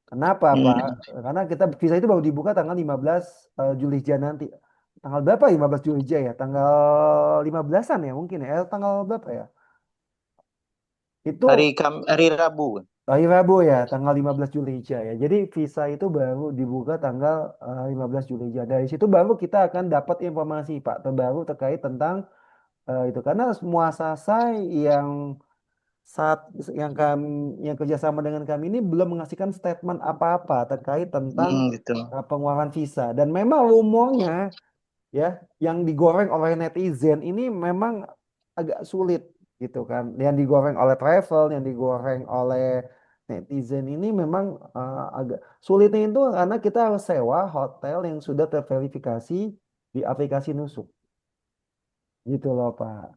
Kenapa, Pak? Hmm, Karena kita visa itu baru dibuka tanggal 15 Julhijjah nanti. Tanggal berapa 15 Julhijjah ya? Tanggal 15-an ya mungkin ya. Tanggal berapa ya? Itu hari Rabu. hari Rabu ya, tanggal 15 Julhijjah ya. Jadi visa itu baru dibuka tanggal 15 Julhijjah. Dari situ baru kita akan dapat informasi, Pak, terbaru terkait tentang itu. Karena semua sasai yang saat yang kerjasama dengan kami ini belum mengasihkan statement apa-apa terkait tentang Gitu. pengeluaran visa dan memang rumornya ya yang digoreng oleh netizen ini memang agak sulit gitu kan yang digoreng oleh travel yang digoreng oleh netizen ini memang agak sulitnya itu karena kita harus sewa hotel yang sudah terverifikasi di aplikasi Nusuk gitu loh Pak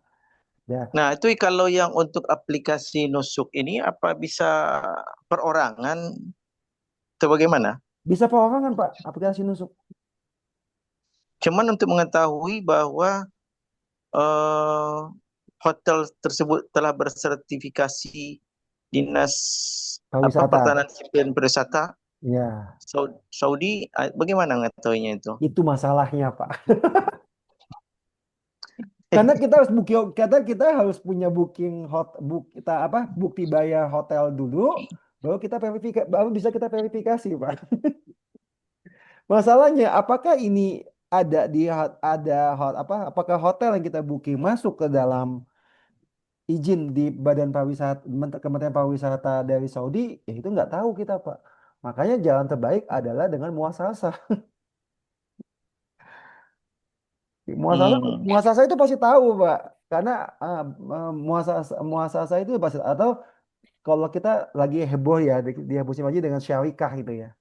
ya Nah, itu kalau yang untuk aplikasi Nusuk ini apa bisa perorangan atau bagaimana? bisa perorangan Pak aplikasi Nusuk. Cuman untuk mengetahui bahwa eh, hotel tersebut telah bersertifikasi Dinas Pariwisata Pertanahan Sipil dan Pariwisata ya. Saudi, bagaimana mengetahuinya itu? Itu masalahnya, Pak. Karena kita harus booking, kita harus punya kita apa bukti bayar hotel dulu, baru bisa kita verifikasi, Pak. Masalahnya, apakah ini apakah hotel yang kita booking masuk ke dalam izin di Badan Pariwisata Kementerian Pariwisata dari Saudi? Ya itu nggak tahu kita, Pak. Makanya jalan terbaik adalah dengan muasasah. Muasasa, Hmm, muasasa itu pasti tahu, Pak. Karena muasasa itu pasti atau kalau kita lagi heboh ya di musim haji dengan syarikah gitu ya.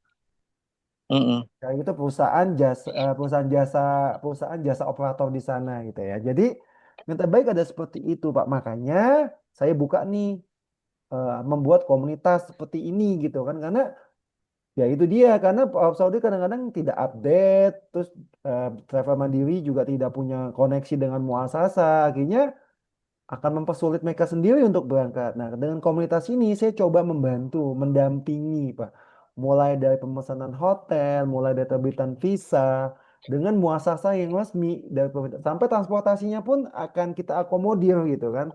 mm-mm. Syarikah itu perusahaan jasa operator di sana gitu ya. Jadi yang terbaik ada seperti itu, Pak. Makanya saya buka nih membuat komunitas seperti ini gitu kan karena ya itu dia karena Arab Saudi kadang-kadang tidak update terus travel mandiri juga tidak punya koneksi dengan muasasa akhirnya akan mempersulit mereka sendiri untuk berangkat. Nah, dengan komunitas ini saya coba membantu, mendampingi, Pak. Mulai dari pemesanan hotel, mulai dari terbitan visa, dengan muasasa yang resmi dari pemerintah. Sampai transportasinya pun akan kita akomodir gitu kan.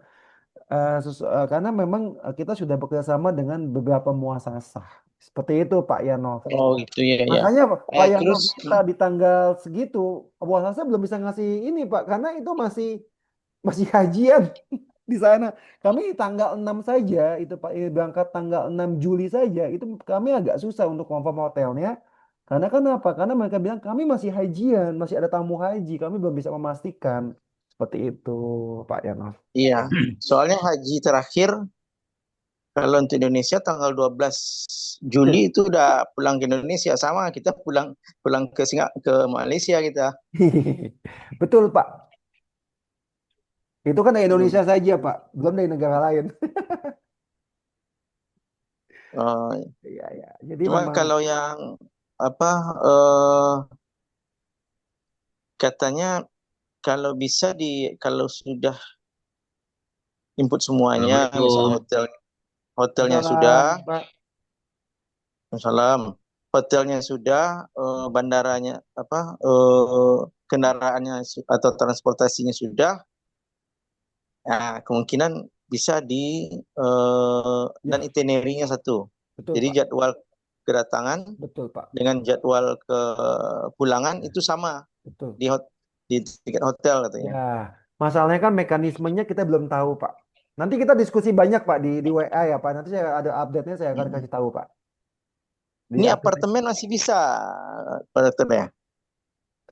Karena memang kita sudah bekerjasama dengan beberapa muasasa. Seperti itu Pak Yanov. Oh gitu ya ya. Makanya Pak Yanov Terus minta di tanggal segitu, muasasa belum bisa ngasih ini Pak, karena itu masih masih hajian di sana. Kami tanggal 6 saja itu Pak, berangkat tanggal 6 Juli saja itu kami agak susah untuk confirm hotelnya. Karena kenapa? Karena mereka bilang kami masih hajian, masih ada tamu haji, kami belum bisa memastikan. Seperti itu, Pak Yano. Iya, soalnya haji terakhir kalau untuk Indonesia tanggal 12 Juli itu udah pulang ke Indonesia, sama kita pulang pulang ke Malaysia kita. Betul, Pak. Itu kan dari Hmm. Indonesia saja, Pak. Belum dari negara lain. Eh, Iya, ya. Jadi Cuma memang kalau yang apa eh, katanya kalau bisa kalau sudah input semuanya, misal Assalamualaikum. hotelnya Salam, sudah, Pak. salam, hotelnya sudah, bandaranya kendaraannya atau transportasinya sudah, ya kemungkinan bisa dan Ya, itinerary-nya satu. betul, Jadi Pak. jadwal kedatangan Betul, Pak. dengan jadwal pulangan itu sama Betul. di di tiket hotel Ya, katanya. masalahnya kan mekanismenya kita belum tahu, Pak. Nanti kita diskusi banyak, Pak, di WA ya, Pak. Nanti saya ada update-nya, saya akan Mm. kasih tahu, Pak. Di Ini update. apartemen masih bisa, Pak Dokter ya.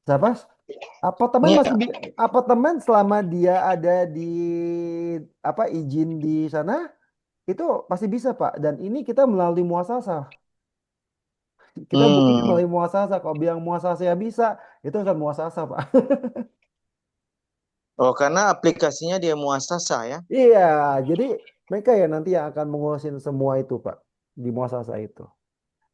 Siapa? Apartemen Ini masih apartemen selama dia ada di apa izin di sana itu pasti bisa, Pak. Dan ini kita melalui muasasa. Kita bookingnya hmm, melalui muasasa. Kalau bilang muasasa ya bisa, itu kan muasasa, Pak. oh karena aplikasinya dia muasasa ya. Iya, jadi mereka ya nanti yang akan mengurusin semua itu, Pak, di muasasa itu.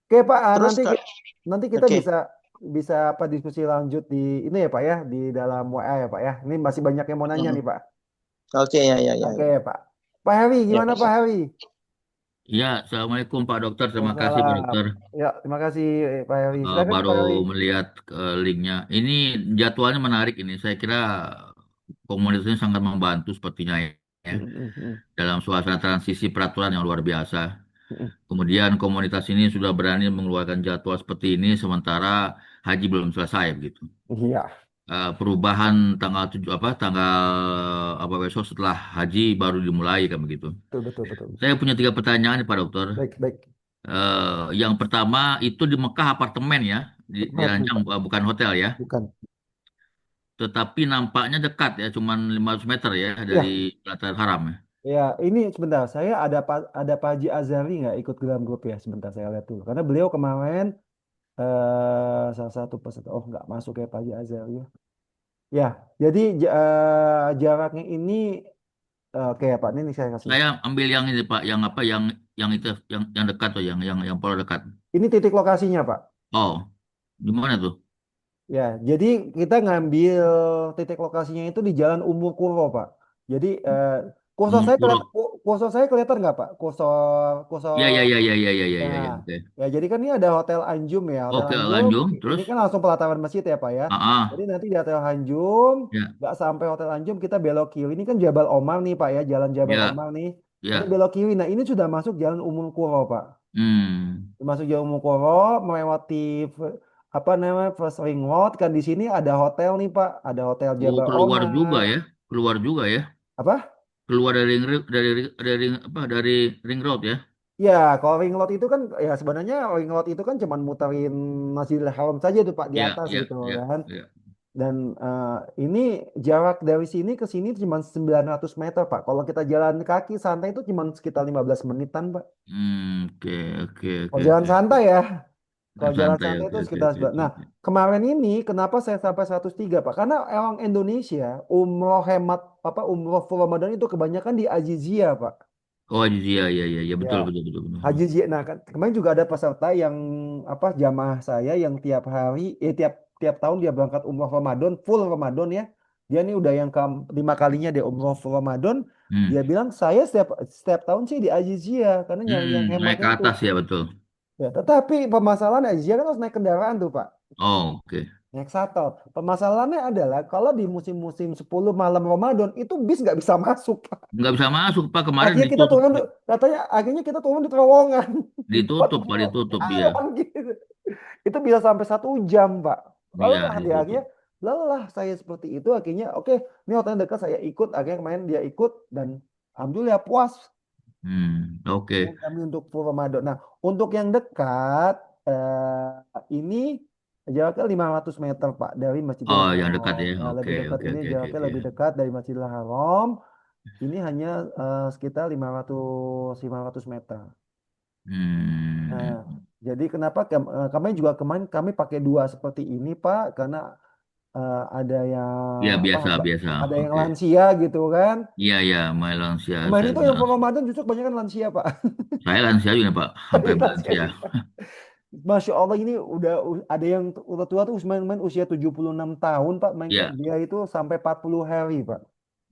Oke, Pak, Terus nanti Kak, nanti kita oke. bisa bisa apa diskusi lanjut di ini ya, Pak ya, di dalam WA ya, Pak ya. Ini masih banyak yang mau nanya Mm-mm. nih, Pak. Oke, ya, ya, ya, Oke, ya. Pak. Pak Heri, Ya. gimana Pak Heri? Ya, Assalamualaikum Pak Dokter. Terima kasih Pak Waalaikumsalam. Dokter. Ya, terima kasih Pak Heri. Silakan Baru Pak Heri. melihat linknya. Ini jadwalnya menarik ini. Saya kira komunitasnya sangat membantu sepertinya ya. Ya. Mm, mm, mm, Dalam suasana transisi peraturan yang luar biasa. mm, Kemudian komunitas ini sudah berani mengeluarkan jadwal seperti ini sementara haji belum selesai begitu. mm. Iya, Perubahan tanggal tujuh apa tanggal apa besok setelah haji baru dimulai kan begitu. betul betul betul. Saya punya tiga pertanyaan nih, Pak Dokter. Baik, baik. Yang pertama itu di Mekah apartemen ya, Betul, dirancang Pak. bukan hotel ya, Bukan. tetapi nampaknya dekat ya, cuman 500 meter ya dari Ya, Pelataran Haram ya. ya. Ini sebentar. Saya ada Pak Haji Azhari nggak ikut ke dalam grup ya? Sebentar saya lihat dulu. Karena beliau kemarin salah satu peserta. Oh, nggak masuk ya Pak Haji Azhari ya. Ya, jadi jaraknya ini oke ya Pak. Ini saya kasih. Saya ambil yang ini Pak, yang apa, yang itu, yang dekat tuh, yang pola dekat. Ini titik lokasinya Pak. Oh, di mana tuh? Ya, jadi kita ngambil titik lokasinya itu di Jalan Umur Kuro, Pak. Jadi kursor Umur saya Puro. kelihatan, kursor saya kelihatan nggak, Pak? Kursor. Ya, ya, ya, ya, ya, ya, ya, Ya, ya, ya. Oke. ya. Jadi kan ini ada Hotel Anjum ya, Hotel Oke, Anjum. lanjut. Ini Terus? kan langsung pelataran masjid ya, Pak ya. Ah, Jadi ah. nanti di Hotel Anjum, Ya, nggak sampai Hotel Anjum kita belok kiri. Ini kan Jabal Omar nih, Pak ya, Jalan Jabal ya, Omar nih. Kita ya. belok kiri. Nah, ini sudah masuk Jalan Umur Kuro, Pak. Hmm. Masuk Jalan Umur Kuro, melewati apa namanya First Ring Road kan di sini ada hotel nih Pak, ada hotel Oh, Jabal keluar juga Omar. ya. Keluar juga ya. Apa? Keluar dari dari ring road ya. Ya, kalau ring road itu kan ya sebenarnya ring road itu kan cuman muterin Masjidil Haram saja tuh Pak di Ya, atas ya, gitu ya, kan. ya. Dan ini jarak dari sini ke sini cuma 900 meter Pak. Kalau kita jalan kaki santai itu cuma sekitar 15 menitan Pak. Oke, oke, oke, Kalau jalan oke. santai ya. Kalau jalan Santai, santai oke, itu oke, sekitar oke, oke, Nah, oke. kemarin ini kenapa saya sampai 103, Pak? Karena orang Indonesia umroh hemat apa umroh full Ramadan itu kebanyakan di Ajizia, Pak. Oh, iya, iya, iya, iya, Ya, betul, betul, betul, betul. Ajizia. Nah, kemarin juga ada peserta yang apa jamaah saya yang tiap hari tiap tiap tahun dia berangkat umroh Ramadan full Ramadan ya. Dia ini udah yang ke 5 kalinya dia umroh full Ramadan. Hmm. Dia bilang saya setiap setiap tahun sih di Ajizia karena nyari yang Naik hematnya ke itu. atas ya, betul. Ya, tetapi permasalahan Ajizia kan harus naik kendaraan tuh, Pak. Oh, oke. Naik shuttle. Permasalahannya adalah kalau di musim-musim 10 malam Ramadan itu bis nggak bisa masuk, Pak. Nggak bisa masuk, Pak. Kemarin Akhirnya kita ditutup, turun, katanya akhirnya kita turun di terowongan. Buat ditutup, Pak, mau ditutup, iya. jalan gitu. Itu bisa sampai 1 jam, Pak. Lalu Iya, nah, akhirnya ditutup. lelah saya seperti itu, akhirnya oke, ini hotelnya dekat, saya ikut, akhirnya kemarin dia ikut dan alhamdulillah puas. Oke. Dan kami untuk full Ramadan. Nah, untuk yang dekat ini jaraknya 500 meter Pak dari Masjidil Oh, yang dekat Haram. ya. Oke, Lebih dekat oke, ini oke, oke, jaraknya oke. lebih dekat dari Masjidil Haram. Ini hanya sekitar 500 meter. Nah, Hmm. jadi kenapa kami juga kemarin kami pakai dua seperti ini Pak, karena ada yang Ya, apa, biasa, biasa. ada yang Oke. lansia gitu kan. Iya, ya, Malaysia. Kemarin Saya itu juga yang full Ramadan justru kebanyakan lansia Pak. Saya lansia juga, Pak. Sampai Lansia lansia. juga. Masya Allah ini udah ada yang udah tua tuh main-main usia 76 tahun Pak. Ya, Dia itu sampai 40 hari Pak.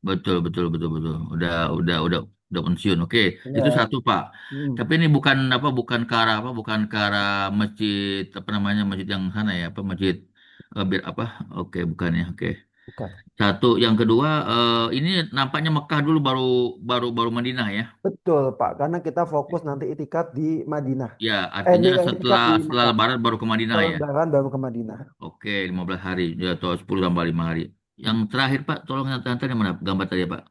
betul, betul, betul, betul. Udah pensiun. Oke, itu Ya. satu, Pak. Hmm, Tapi ini bukan apa, bukan ke arah apa, bukan ke arah masjid apa namanya, masjid yang sana ya, apa masjid bir apa? Oke, bukan ya. Oke. bukan. Satu, yang kedua, ini nampaknya Mekah dulu baru baru baru Madinah ya. Betul Pak. Karena kita fokus nanti itikaf di Madinah. Ya, artinya Itikaf setelah di setelah Mekah. Lebaran baru ke Madinah Setelah ya. Lebaran baru ke Madinah. Oke, 15 hari ya, atau 10 tambah 5 hari. Yang terakhir Pak, tolong yang mana gambar tadi ya, Pak.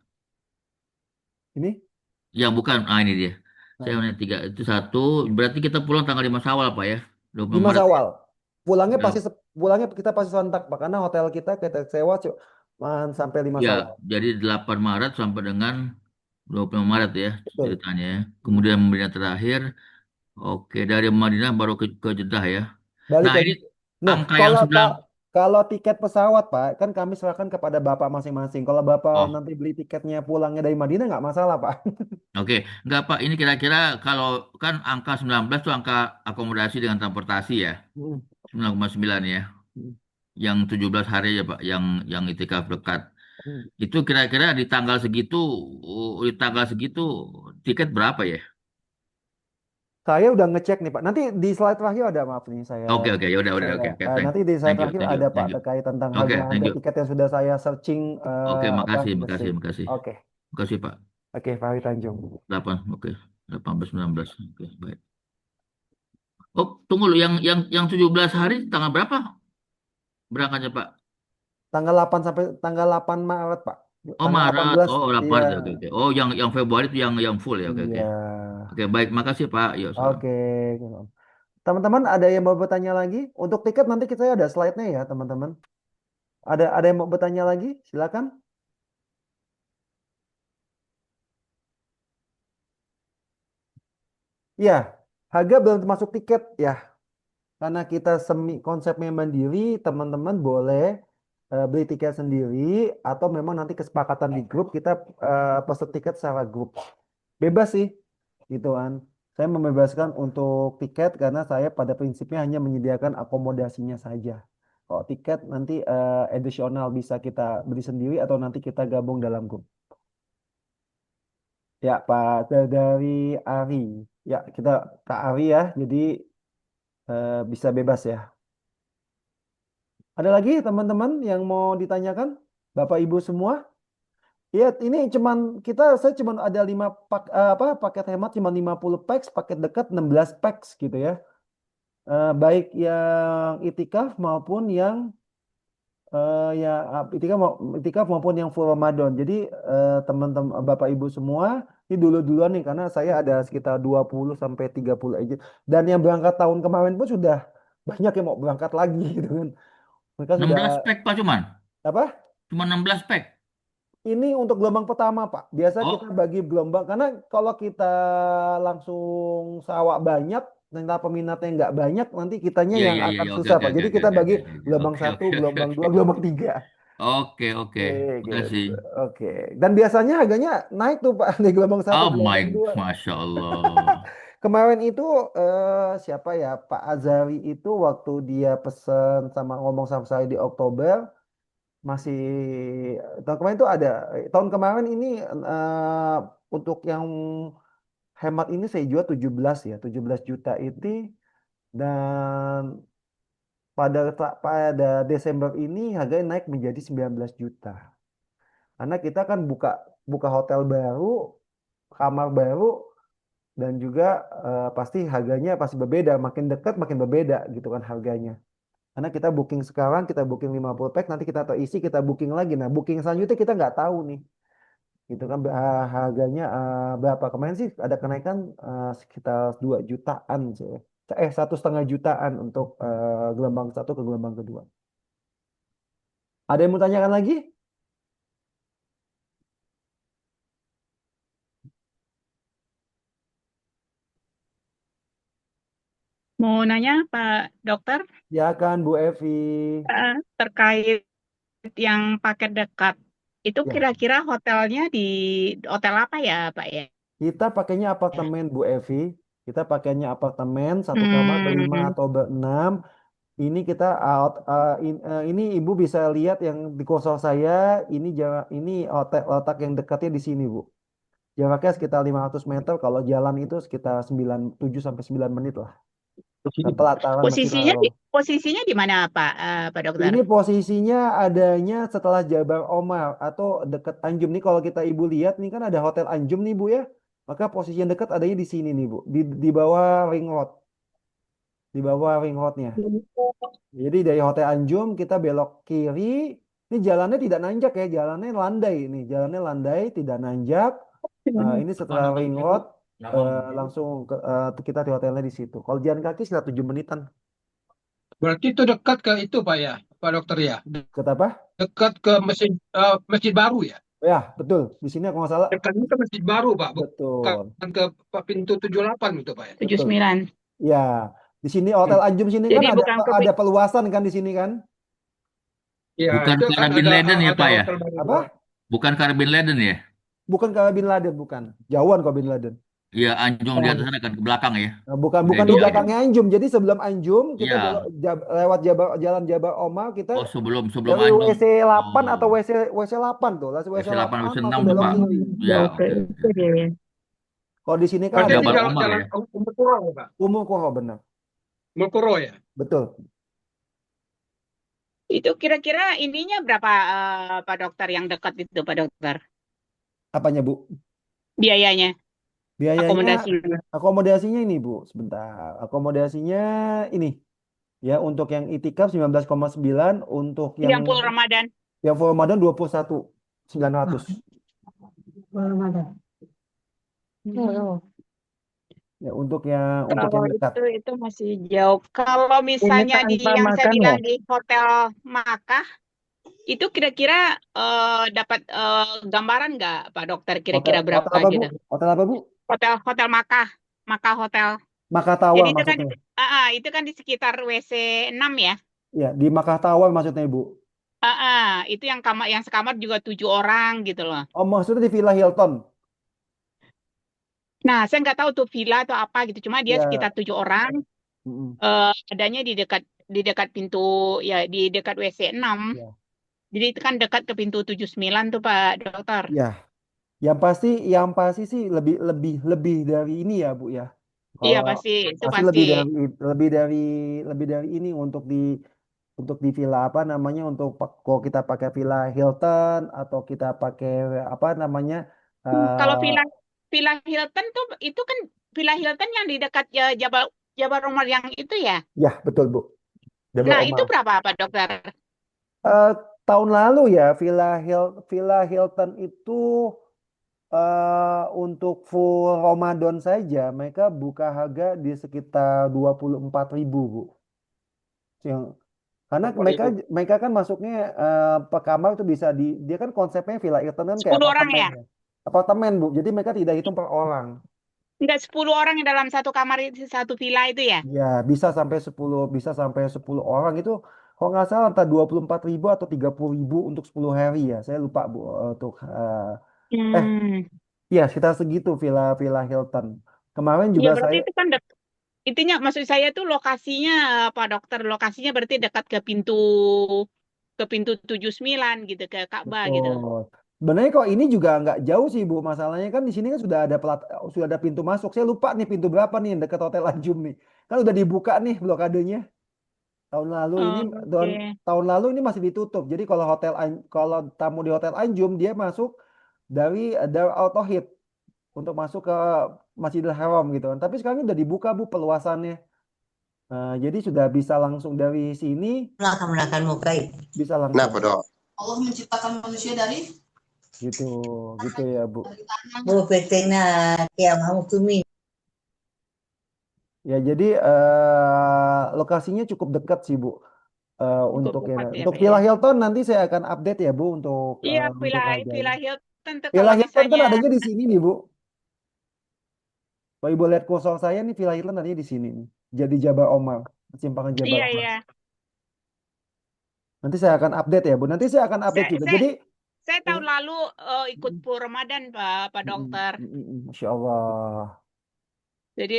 Ini. Yang bukan, ini dia. Saya Nah, punya tiga, itu satu. Berarti kita pulang tanggal 5 Syawal, Pak ya. 20 5 Maret ya. Syawal. Pulangnya pasti Ya, pulangnya kita pasti sontak Pak. Karena hotel kita sewa cuma sampai 5 ya, Syawal. jadi 8 Maret sampai dengan 25 Maret ya Betul. ceritanya ya. Hmm. Kemudian Madinah terakhir. Oke, dari Madinah baru ke Jeddah ya. Balik Nah, ke ini Nah, angka yang kalau sebelah. kalau tiket pesawat, Pak, kan kami serahkan kepada Bapak masing-masing. Kalau Bapak Oh, nanti beli tiketnya pulangnya dari Madinah nggak masalah, Pak. oke. Enggak, Pak. Ini kira-kira kalau kan angka 19 itu angka akomodasi dengan transportasi ya. Hmm. 9,9 ya. Hmm. Yang 17 hari ya Pak, yang itikaf dekat. Hmm. Itu kira-kira di tanggal segitu tiket berapa ya? Saya udah ngecek nih, Pak. Nanti di slide terakhir ada, maaf nih, Oke, oke, ya udah, oke, oke. nanti di slide Thank you, terakhir thank you, ada, Pak, thank you. terkait tentang Oke, thank harga-harga you. tiket yang sudah saya searching Oke, apa makasih, makasih, mesin. makasih. Oke, Makasih Pak. oke, Fahri Tanjung. 8, oke. 18, 19. Oke, baik. Oh, tunggu lu yang 17 hari tanggal berapa berangkatnya Pak? Tanggal 8 sampai tanggal 8 Maret, Pak. Oh, Tanggal Maret. 18, Oh, 8 iya. Maret ya, oke, oke. Oh, yang Februari itu yang full ya. Oke, oke. Iya. Oke, baik, makasih Pak. Yuk, salam. Oke. Teman-teman ada yang mau bertanya lagi? Untuk tiket nanti kita ada slide-nya ya, teman-teman. Ada yang mau bertanya lagi? Silakan. Ya, harga belum termasuk tiket ya. Karena kita semi konsepnya mandiri, teman-teman boleh beli tiket sendiri atau memang nanti kesepakatan di grup kita pesan tiket secara grup. Bebas sih, gitu kan. Saya membebaskan untuk tiket karena saya pada prinsipnya hanya menyediakan akomodasinya saja. Kalau tiket nanti additional bisa kita beli sendiri atau nanti kita gabung dalam grup. Ya, Pak, dari Ari. Ya, kita Kak Ari ya. Jadi bisa bebas ya. Ada lagi teman-teman yang mau ditanyakan? Bapak Ibu semua? Ya, ini saya cuman ada paket hemat cuma 50 packs, paket dekat 16 packs gitu ya. Baik yang itikaf maupun yang itikaf maupun yang full Ramadan. Jadi teman-teman Bapak Ibu semua ini dulu-duluan nih karena saya ada sekitar 20 sampai 30 aja. Dan yang berangkat tahun kemarin pun sudah banyak yang mau berangkat lagi gitu kan. Mereka sudah 16 pack Pak cuman. apa? Cuma 16 pack. Ini untuk gelombang pertama, Pak. Biasa kita Oh, bagi gelombang karena kalau kita langsung sawak banyak, ternyata peminatnya nggak banyak, nanti kitanya iya, yang iya, iya, akan iya. Oke, susah, oke, Pak. oke, Jadi oke, kita oke, bagi oke, oke, gelombang oke, satu, oke, oke, gelombang dua, oke. gelombang tiga. Oke, oke. Gitu. Makasih. Oke. Dan biasanya harganya naik tuh Pak di gelombang satu, Oh gelombang my, dua. Masya Allah. Kemarin itu siapa ya Pak Azari itu waktu dia pesen sama ngomong sama saya di Oktober masih tahun kemarin itu ada tahun kemarin ini untuk yang hemat ini saya jual 17 ya 17 juta itu dan pada Desember ini harganya naik menjadi 19 juta. Karena kita kan buka buka hotel baru, kamar baru, dan juga pasti harganya pasti berbeda. Makin dekat makin berbeda gitu kan harganya. Karena kita booking sekarang, kita booking 50 pack, nanti kita terisi, kita booking lagi. Nah, booking selanjutnya kita nggak tahu nih. Gitu kan harganya berapa. Kemarin sih ada kenaikan sekitar 2 jutaan sih. 1,5 jutaan untuk gelombang satu ke gelombang kedua. Ada yang mau tanyakan lagi? Mau nanya Pak Dokter Ya kan Bu Evi. terkait yang paket dekat. Itu Ya, kira-kira hotelnya di hotel apa ya Pak ya? kita pakainya apartemen Bu Evi. Kita pakainya apartemen satu kamar berlima Hmm, atau berenam. Ini kita ini Ibu bisa lihat yang di kursor saya. Ini ini hotel letak yang dekatnya di sini Bu. Jaraknya sekitar 500 meter. Kalau jalan itu sekitar 7 sampai 9 menit lah. Ke pelataran Masjidil posisinya Haram. posisinya di mana Pak Pak Dokter? Ini posisinya adanya setelah Jabal Omar atau dekat Anjum nih. Kalau kita Ibu lihat nih kan ada Hotel Anjum nih Bu ya. Maka posisi yang dekat adanya di sini nih Bu. Di bawah ring road. Di bawah ring roadnya. Jadi dari Hotel Anjum kita belok kiri. Ini jalannya tidak nanjak ya. Jalannya landai nih. Jalannya landai tidak nanjak. Ini setelah ring road langsung kita di hotelnya di situ. Kalau jalan kaki sekitar 7 menitan. Berarti itu dekat ke itu Pak ya, Pak Dokter ya. Kata apa? Dekat ke Masjid Baru ya. Ya, betul. Di sini aku nggak salah. Dekatnya ke Masjid Baru Pak, bukan Betul. ke pintu 78 gitu Pak ya. 79. Ya, di sini Hotel Anjum sini kan Jadi bukan ke ada peluasan kan di sini kan? Ya, Bukan itu kan karena Bin Laden ya ada Pak ya? hotel baru. Apa? Bukan karena Bin Laden ya? Bukan ke Bin Laden, bukan. Jauhan kok Bin Laden. Iya, Anjung di atas sana kan ke belakang ya. Nah, bukan Udah bukan ini di ya. belakangnya Anjum. Jadi sebelum Anjum kita belok Iya. lewat Jalan Jabal Omar kita Oh, sebelum dari Anjung. WC 8 atau Oh, WC 8 tuh. Langsung WC WC 8 8 WC 6 langsung tuh belok Pak. kiri. Ya, Oke, oke. itu dia. Kalau di sini kan Berarti ada di Jabal jalan, Omar jalan ya. Umur Kuro ya Pak. Umum Koro benar. Umur Kuro ya. Betul. Itu kira-kira ininya berapa Pak Dokter yang dekat itu Pak Dokter? Apanya Bu? Biayanya, Biayanya akomodasinya. akomodasinya ini Bu, sebentar. Akomodasinya ini ya untuk yang itikaf 19,9, untuk Yang full Ramadan. yang full Ramadan 21.900. Ramadan. Ya untuk Kalau yang dekat. itu masih jauh. Kalau misalnya Ini di tanpa yang saya makan bilang ya? di Hotel Makkah, itu kira-kira dapat gambaran nggak Pak Dokter kira-kira Hotel berapa apa Bu? gitu? Hotel apa Bu? Hotel Makkah, Makkah Hotel. Makkah Tower Jadi maksudnya. itu kan di sekitar WC 6 ya. Ya, di Makkah Tower maksudnya Bu. Itu yang kamar yang sekamar juga 7 orang gitu loh. Oh, maksudnya di Villa Hilton. Nah, saya nggak tahu tuh villa atau apa gitu. Cuma dia Ya. sekitar 7 orang. Mm-mm. Adanya di dekat pintu ya di dekat WC 6. Ya. Jadi itu kan dekat ke pintu 79 tuh Pak Dokter. Ya. Yang pasti sih lebih lebih lebih dari ini ya Bu ya. Iya Kalau itu pasti pasti. lebih dari ini untuk di villa apa namanya kalau kita pakai villa Hilton atau kita pakai apa namanya Kalau eh, Villa Hilton tuh itu kan Villa Hilton yang di dekat Jabal Jabal Rumah yang itu ya. ya betul Bu. Jabal Nah, itu Omar. berapa Pak Dokter? Eh, tahun lalu ya Villa Hilton itu untuk full Ramadan saja mereka buka harga di sekitar 24.000 Bu. Yang karena mereka mereka kan masuknya per kamar itu bisa dia kan konsepnya Villa Hilton kan kayak 10 orang apartemen ya? ya. Apartemen Bu. Jadi mereka tidak hitung per orang. Enggak 10 orang yang dalam satu kamar itu satu villa itu ya? Ya, bisa sampai 10 orang itu kalau nggak salah antara 24.000 atau 30.000 untuk 10 hari ya. Saya lupa Bu untuk Hmm. iya sekitar segitu Villa Hilton. Kemarin Ya juga berarti saya itu kan itunya maksud saya tuh lokasinya Pak Dokter, lokasinya berarti dekat ke pintu 79 gitu ke Ka'bah gitu. betul. Sebenarnya kok ini juga nggak jauh sih Bu. Masalahnya kan di sini kan sudah ada pintu masuk. Saya lupa nih pintu berapa nih yang dekat Hotel Anjum nih. Kan udah dibuka nih blokadenya. Tahun lalu ini tahun, Oke. tahun lalu ini masih ditutup. Jadi kalau tamu di Hotel Anjum dia masuk dari Dar Al Tauhid untuk masuk ke Masjidil Haram gitu kan. Tapi sekarang udah dibuka Bu peluasannya. Jadi sudah bisa langsung dari sini, Menakan muka bisa langsung Kenapa, Dok? Allah menciptakan manusia dari gitu, gitu ya Bu. mau PT-nya kayak mau tumi. Ya jadi lokasinya cukup dekat sih Bu. Cukup Untuk dekat ya untuk Pak Villa ya. Hilton nanti saya akan update ya Bu Iya, untuk Villa harganya. Hilton tuh Villa kalau Hilton kan misalnya, adanya di sini nih Bu. Kalau Ibu lihat kosong saya nih Villa Hilton adanya di sini nih. Jadi Jabal Omar, simpangan Jabal iya Omar. iya. Nanti saya akan update ya Bu. Nanti saya akan update Saya juga. saya Jadi saya eh, tahun lalu ikut pur Ramadan Pak Dokter. Masya Allah. Jadi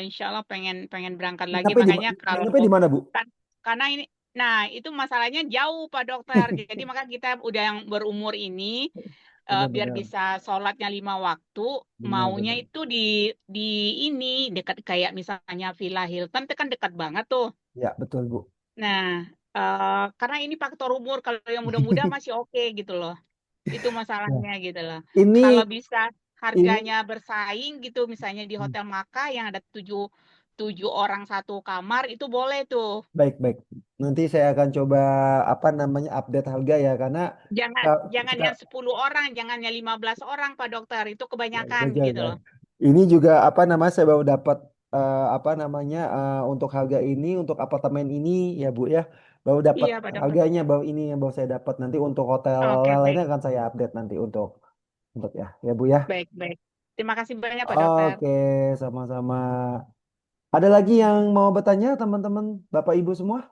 insya Allah pengen pengen berangkat lagi. Nginepnya Makanya kalau nginepnya di mana Bu? karena ini, nah itu masalahnya jauh Pak Dokter. Jadi maka kita udah yang berumur ini biar Benar-benar. bisa sholatnya 5 waktu, maunya Benar-benar. itu di ini dekat kayak misalnya Villa Hilton itu kan dekat banget tuh. Ya betul Bu. Nah karena ini faktor umur, kalau yang muda-muda masih oke gitu loh. Itu Nah, masalahnya gitu loh. ini Kalau bisa ini harganya bersaing gitu, misalnya di Hotel Maka yang ada 7 orang 1 kamar, itu boleh tuh. baik-baik. Nanti saya akan coba apa namanya update harga ya karena Jangan ka- jangan ka- yang 10 orang, jangan yang 15 orang Pak Dokter, itu kebanyakan gitu Jaga. loh. Ini juga apa namanya saya baru dapat apa namanya untuk harga ini untuk apartemen ini ya Bu ya. Baru dapat Iya Pak Dokter. harganya baru ini yang baru saya dapat nanti untuk hotel Oke, lainnya baik. akan saya update nanti untuk ya Bu ya. Baik, baik. Terima kasih banyak Pak Dokter. Oke, sama-sama. Ada lagi yang mau bertanya teman-teman Bapak Ibu semua?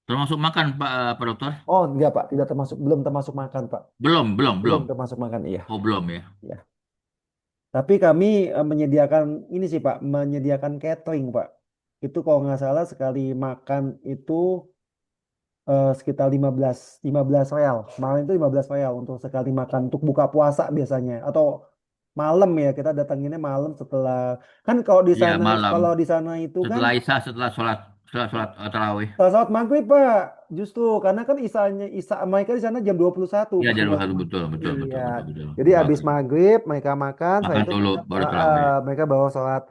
Termasuk makan Pak Dokter? Oh, enggak Pak, tidak termasuk belum termasuk makan Pak. Belum, belum, Belum belum. termasuk makan iya. Oh, belum ya. Ya. Tapi kami menyediakan ini sih Pak, menyediakan catering Pak. Itu kalau nggak salah sekali makan itu sekitar 15 real. Kemarin itu 15 real untuk sekali makan untuk buka puasa biasanya atau malam ya kita datanginnya malam setelah kan Iya, malam. kalau di sana itu kan Setelah Isya, setelah sholat tarawih. saat maghrib Pak justru karena kan Isa mereka di sana jam 21 Iya, Pak jam jam 21 betul, betul, iya betul, betul, betul. jadi habis Maghrib. maghrib mereka makan setelah Makan itu dulu, baru tarawih. mereka bawa sholat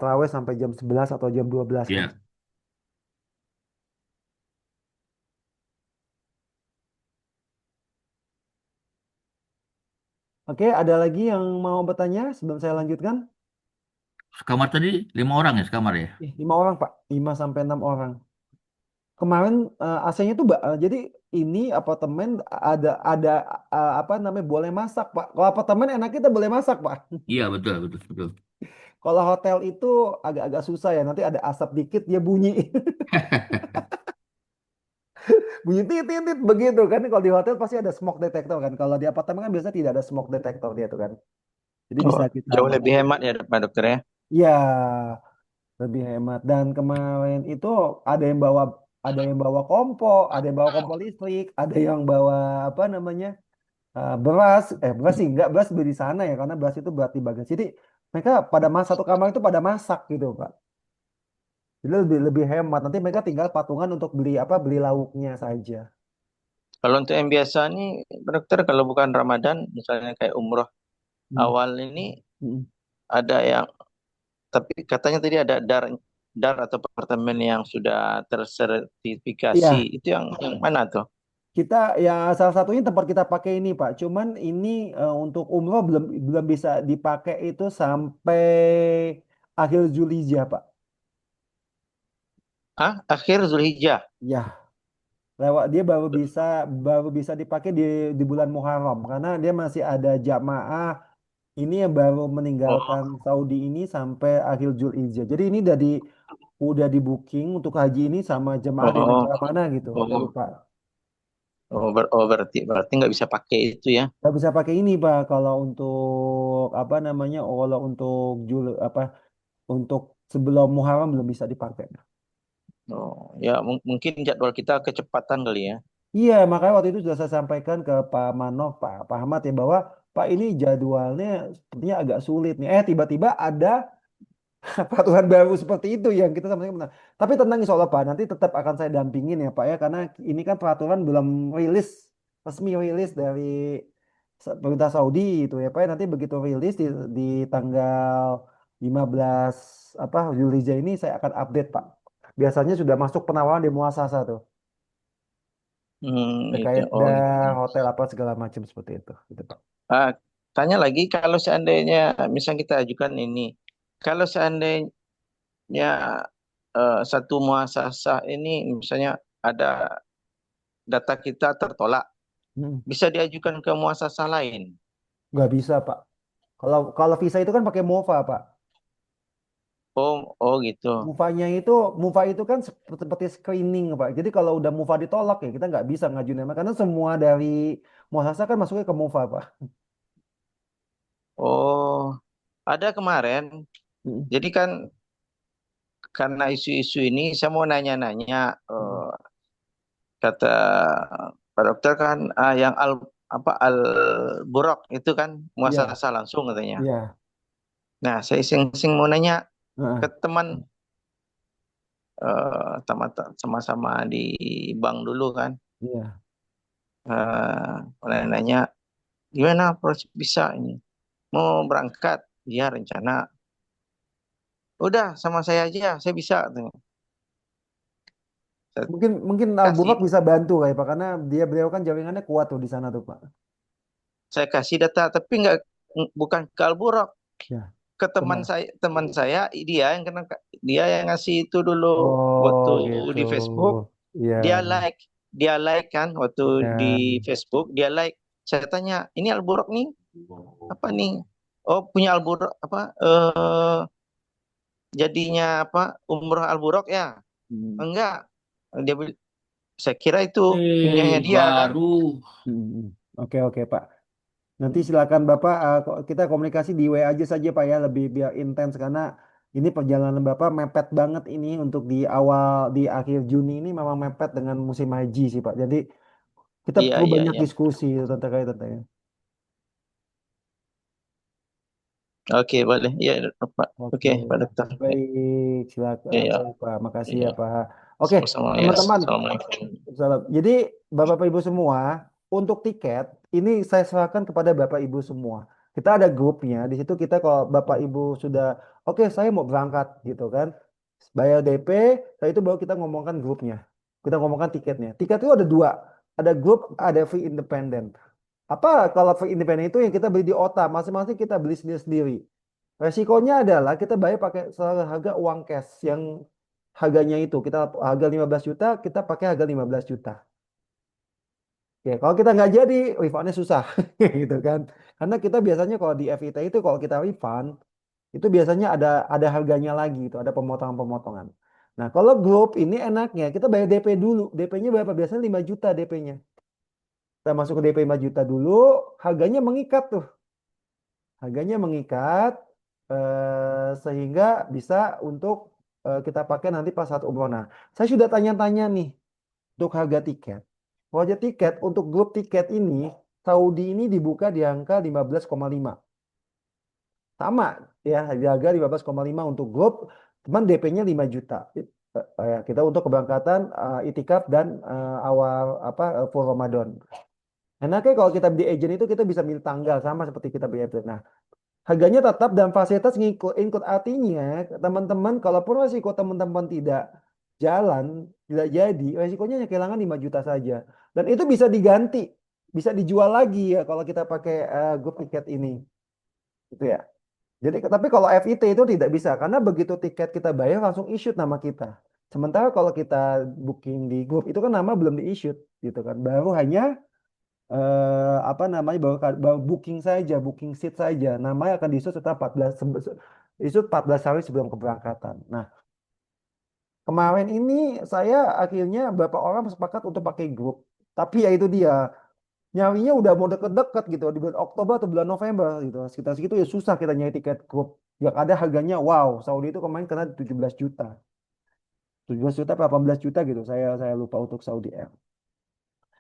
tarawih sampai jam 11 atau jam 12 kan. Iya. Oke, ada lagi yang mau bertanya sebelum saya lanjutkan? Sekamar tadi 5 orang ya sekamar ya? 5 orang, Pak. 5 sampai 6 orang. Kemarin AC-nya tuh, jadi ini apartemen ada apa namanya boleh masak, Pak. Kalau apartemen enak kita boleh masak, Pak. Iya, betul, betul, betul. Kalau hotel itu agak-agak susah ya. Nanti ada asap dikit dia bunyi. Bunyi tit begitu kan. Kalau di hotel pasti ada smoke detector kan. Kalau di apartemen kan biasanya tidak ada smoke detector dia tuh kan. Jadi Oh, bisa kita jauh lebih hemat ya Pak Dokter ya. ya lebih hemat. Dan kemarin itu ada yang bawa ada yang bawa kompor listrik, ada yang bawa apa namanya beras sih enggak beras beli di sana ya karena beras itu buat di bagasi. Jadi mereka pada satu kamar itu pada masak gitu Pak. Jadi lebih lebih hemat. Nanti mereka tinggal patungan untuk beli lauknya saja. Kalau untuk yang biasa nih Pak Dokter, kalau bukan Ramadan, misalnya kayak umroh Hmm. awal ini Hmm. ada yang, tapi katanya tadi ada dar atau apartemen yang sudah tersertifikasi. Iya, Itu yang mana tuh? kita ya salah satunya tempat kita pakai ini Pak. Cuman ini untuk umroh belum belum bisa dipakai itu sampai akhir Zulhijjah Pak. Akhir Zulhijjah. Ya, lewat dia baru bisa dipakai di bulan Muharram karena dia masih ada jamaah ini yang baru meninggalkan Oh, Saudi ini sampai akhir Zulhijjah. Jadi ini udah di booking untuk haji ini sama jemaah dari oh, negara mana gitu. Agak oh, lupa. berarti nggak bisa pakai itu ya. Nggak bisa pakai ini Pak kalau untuk apa namanya kalau untuk untuk sebelum Muharram belum bisa dipakai. Oh, ya mungkin jadwal kita kecepatan kali ya. Iya, makanya waktu itu sudah saya sampaikan ke Pak Manov, Pak Ahmad ya bahwa Pak ini jadwalnya sepertinya agak sulit nih. Tiba-tiba ada peraturan baru seperti itu yang kita sama-sama benar. Tapi tenang insya Allah Pak, nanti tetap akan saya dampingin ya Pak ya, karena ini kan peraturan belum resmi rilis dari pemerintah Saudi itu ya Pak ya, nanti begitu rilis di tanggal 15 apa Zulhijjah ini saya akan update Pak. Biasanya sudah masuk penawaran di muasasa tuh Itu. terkait Oh, gitu. hotel apa segala macam seperti itu gitu Pak. Ah, tanya lagi kalau seandainya misal kita ajukan ini, kalau seandainya satu muasasah ini misalnya ada data kita tertolak, Hmm. bisa diajukan ke muasasah lain. Nggak bisa Pak. Kalau kalau visa itu kan pakai MOFA Pak. Oh gitu. MUFA itu kan seperti screening Pak. Jadi kalau udah MUFA ditolak ya kita nggak bisa ngajuin nama karena semua dari muasasa kan masuknya ke MUFA Pak. Oh, ada kemarin. Hmm. Jadi kan karena isu-isu ini saya mau nanya-nanya, Hmm. kata Pak Dokter kan yang al buraq itu kan Iya, muasasah langsung katanya. iya. Nah, saya iseng-iseng mau nanya ke Heeh, teman, sama-sama di bank dulu kan. iya. Nanya gimana proses bisa ini mau berangkat, dia rencana udah sama saya aja, saya bisa katanya. Saya Mungkin kasih Bulog bisa bantu kayak Pak karena beliau kan jaringannya kuat tuh di sana tuh Pak. saya kasih data tapi nggak, bukan ke Alburaq, Ya, ke kemana? teman saya, dia yang kena, dia yang ngasih itu dulu Oh waktu gitu. di Facebook. Iya, Dia like kan waktu di iya. Facebook, dia like. Saya tanya, ini Alburaq nih apa nih? Oh, punya Alburaq apa, jadinya apa, umroh Alburaq ya? Hmm. Enggak, dia saya kira itu punyanya dia kan. Baru. Hmm. Oke oke Pak. Nanti silakan Bapak kita komunikasi di WA aja saja Pak ya lebih biar intens karena ini perjalanan Bapak mepet banget ini untuk di akhir Juni ini memang mepet dengan musim haji sih Pak. Jadi kita Iya, perlu iya, banyak iya. diskusi tentang. Oke, boleh. Iya, Pak. Oke, Oke, Pak Dokter. Ya, baik, silakan. iya, Baik, Pak. Makasih ya, iya. Pak. Oke, Sama-sama ya. teman-teman. Assalamualaikum. Salam. Jadi, Bapak Ibu semua, untuk tiket ini saya serahkan kepada Bapak Ibu semua. Kita ada grupnya. Di situ kita kalau Bapak Ibu sudah, oke, saya mau berangkat gitu kan. Bayar DP, setelah itu baru kita ngomongkan grupnya. Kita ngomongkan tiketnya. Tiket itu ada dua. Ada grup, ada free independent. Apa kalau free independent itu yang kita beli di OTA, masing-masing kita beli sendiri-sendiri. Resikonya adalah kita bayar pakai harga uang cash yang harganya itu kita harga 15 juta, kita pakai harga 15 juta. Ya, kalau kita nggak jadi, refundnya susah gitu kan. Karena kita biasanya kalau di FIT itu kalau kita refund itu biasanya ada harganya lagi itu, ada pemotongan-pemotongan. Nah, kalau grup ini enaknya kita bayar DP dulu. DP-nya berapa? Biasanya 5 juta DP-nya. Kita masuk ke DP 5 juta dulu, harganya mengikat tuh. Harganya mengikat sehingga bisa untuk kita pakai nanti pas saat umroh. Nah, saya sudah tanya-tanya nih untuk harga tiket. Harga tiket untuk grup tiket ini Saudi ini dibuka di angka 15,5. Sama ya, harga 15,5 untuk grup, teman DP-nya 5 juta. Ya, kita untuk keberangkatan itikaf dan awal apa full Ramadan. Enaknya kalau kita di agent itu kita bisa milih tanggal sama seperti kita beli agent. Nah, harganya tetap dan fasilitas ngikut artinya teman-teman kalaupun resiko teman-teman tidak jalan, tidak jadi, resikonya hanya kehilangan 5 juta saja. Dan itu bisa diganti, bisa dijual lagi ya kalau kita pakai grup tiket ini. Gitu ya. Jadi tapi kalau FIT itu tidak bisa karena begitu tiket kita bayar langsung issue nama kita. Sementara kalau kita booking di grup itu kan nama belum di issue gitu kan. Baru hanya apa namanya baru booking saja, booking seat saja. Namanya akan diisut setelah 14 hari sebelum keberangkatan. Nah, kemarin ini saya akhirnya beberapa orang sepakat untuk pakai grup. Tapi ya itu dia, nyarinya udah mau deket-deket gitu di bulan Oktober atau bulan November gitu. Sekitar segitu ya susah kita nyari tiket grup. Yang ada harganya wow, Saudi itu kemarin kena 17 juta. 17 juta, 18 juta gitu. Saya lupa untuk Saudi Air.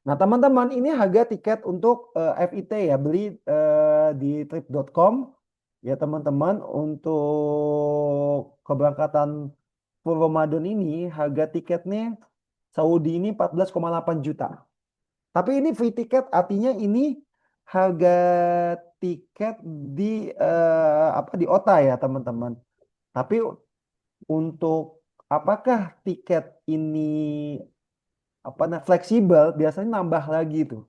Nah, teman-teman, ini harga tiket untuk FIT ya, beli di trip.com ya teman-teman untuk keberangkatan full Ramadan ini harga tiketnya Saudi ini 14,8 juta. Tapi ini free tiket artinya ini harga tiket di di OTA ya teman-teman. Tapi untuk apakah tiket ini fleksibel, biasanya nambah lagi tuh.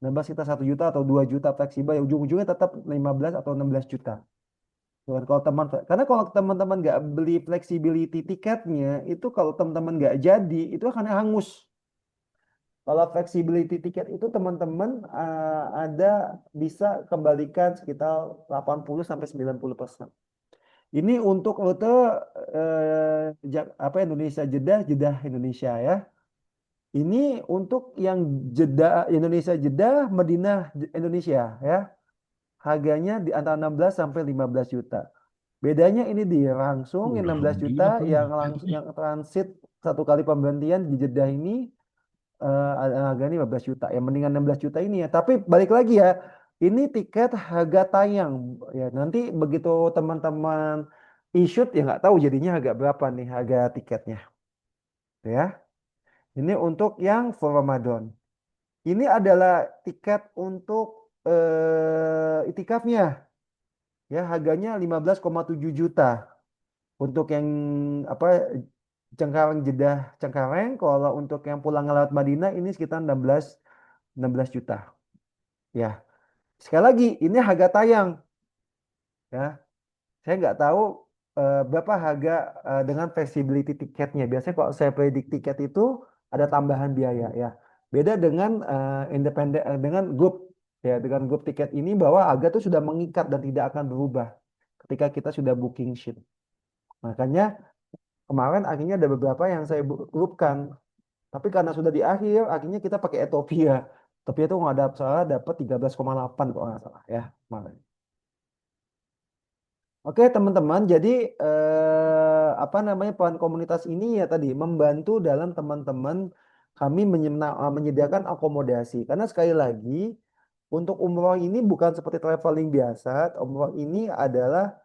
Nambah sekitar 1 juta atau 2 juta fleksibel, ya ujung-ujungnya tetap 15 atau 16 juta. Kalau karena kalau teman-teman nggak beli flexibility tiketnya, itu kalau teman-teman nggak jadi, itu akan hangus. Kalau flexibility tiket itu teman-teman ada bisa kembalikan sekitar 80 sampai 90%. Ini untuk rute Indonesia Jeddah, Jeddah Indonesia ya. Ini untuk yang Jeddah Indonesia Jeddah, Madinah Indonesia ya. Harganya di antara 16 sampai 15 juta. Bedanya ini di langsung yang 16 juta, yang transit satu kali pemberhentian di Jeddah ini harganya 15 juta. Ya mendingan 16 juta ini ya. Tapi balik lagi ya, ini tiket harga tayang ya. Nanti begitu teman-teman e-shoot ya nggak tahu jadinya harga berapa nih harga tiketnya. Ya. Ini untuk yang full Ramadan. Ini adalah tiket untuk itikafnya. Ya, harganya 15,7 juta. Untuk yang Cengkareng Jeddah Cengkareng, kalau untuk yang pulang lewat Madinah ini sekitar 16 juta. Ya. Sekali lagi, ini harga tayang. Ya. Saya nggak tahu berapa harga dengan flexibility tiketnya. Biasanya kalau saya predik tiket itu ada tambahan biaya ya. Beda dengan independen dengan grup ya. Dengan grup tiket ini bahwa harga itu sudah mengikat dan tidak akan berubah ketika kita sudah booking sheet. Makanya kemarin akhirnya ada beberapa yang saya grupkan. Tapi karena sudah di akhir, akhirnya kita pakai Ethiopia. Ethiopia itu nggak ada salah dapat 13,8 kalau nggak salah ya kemarin. Oke teman-teman, jadi peran komunitas ini ya tadi membantu dalam teman-teman kami menyediakan akomodasi. Karena sekali lagi untuk umroh ini bukan seperti traveling biasa. Umroh ini adalah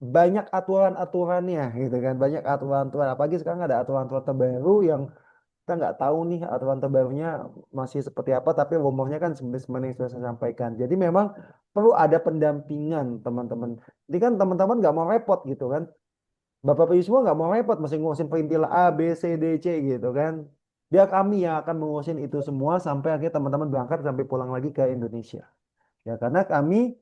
banyak aturan-aturannya gitu kan, banyak aturan-aturan. Apalagi sekarang ada aturan-aturan terbaru yang kita nggak tahu nih aturan terbarunya masih seperti apa, tapi rumornya kan sebenarnya yang sudah saya sampaikan. Jadi memang perlu ada pendampingan teman-teman. Jadi kan teman-teman nggak mau repot gitu kan. Bapak Ibu semua nggak mau repot, mesti ngurusin perintilan A, B, C, D, C gitu kan. Biar kami yang akan mengurusin itu semua sampai akhirnya teman-teman berangkat sampai pulang lagi ke Indonesia. Ya karena kami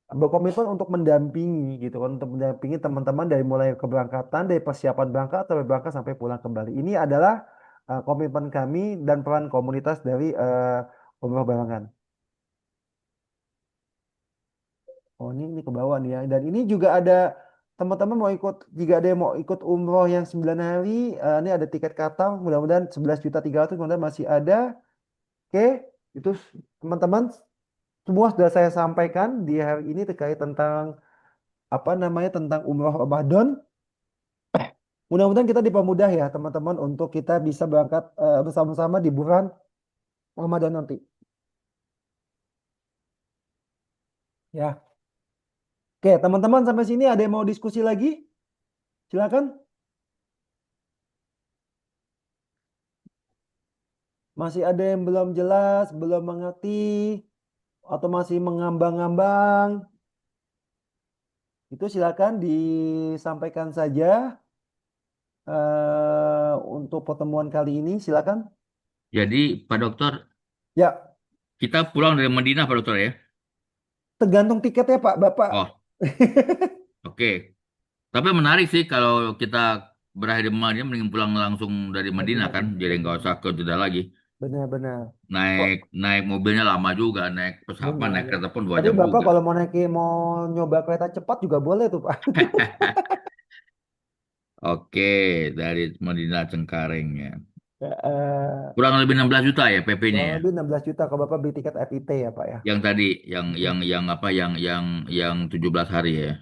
berkomitmen untuk mendampingi gitu kan, untuk mendampingi teman-teman dari mulai keberangkatan, dari persiapan berangkat sampai berangkat sampai pulang kembali. Ini adalah komitmen kami dan peran komunitas dari umroh barengan. Oh ini ke bawah nih ya. Dan ini juga ada teman-teman mau ikut, jika ada yang mau ikut umroh yang 9 hari, ini ada tiket Qatar, mudah-mudahan 11.300.000 mudah-mudahan masih ada. Oke, itu teman-teman semua sudah saya sampaikan di hari ini terkait tentang tentang umroh Ramadan. Mudah-mudahan kita dipermudah ya teman-teman untuk kita bisa berangkat bersama-sama di bulan Ramadan nanti. Ya. Oke, teman-teman sampai sini ada yang mau diskusi lagi? Silakan. Masih ada yang belum jelas, belum mengerti, atau masih mengambang-ngambang? Itu silakan disampaikan saja untuk pertemuan kali ini. Silakan. Jadi, Pak Dokter, Ya, kita pulang dari Madinah, Pak Dokter ya? tergantung tiketnya Pak, Bapak. Oh, oke. Tapi menarik sih kalau kita berakhir di Madinah, mending pulang langsung dari Madinah kan, jadi nggak usah ke Jeddah lagi. Benar-benar. Naik naik mobilnya lama juga, naik pesawat, naik Benar. kereta pun 2 Tapi jam Bapak juga. kalau mau nyoba kereta cepat juga boleh tuh Pak. Oke, dari Madinah Cengkareng ya. Eh, Kurang lebih 16 juta ya PP-nya Kurang ya. lebih 16 juta kalau Bapak beli tiket FIT ya Pak ya. Yang tadi, yang apa, yang 17 hari ya.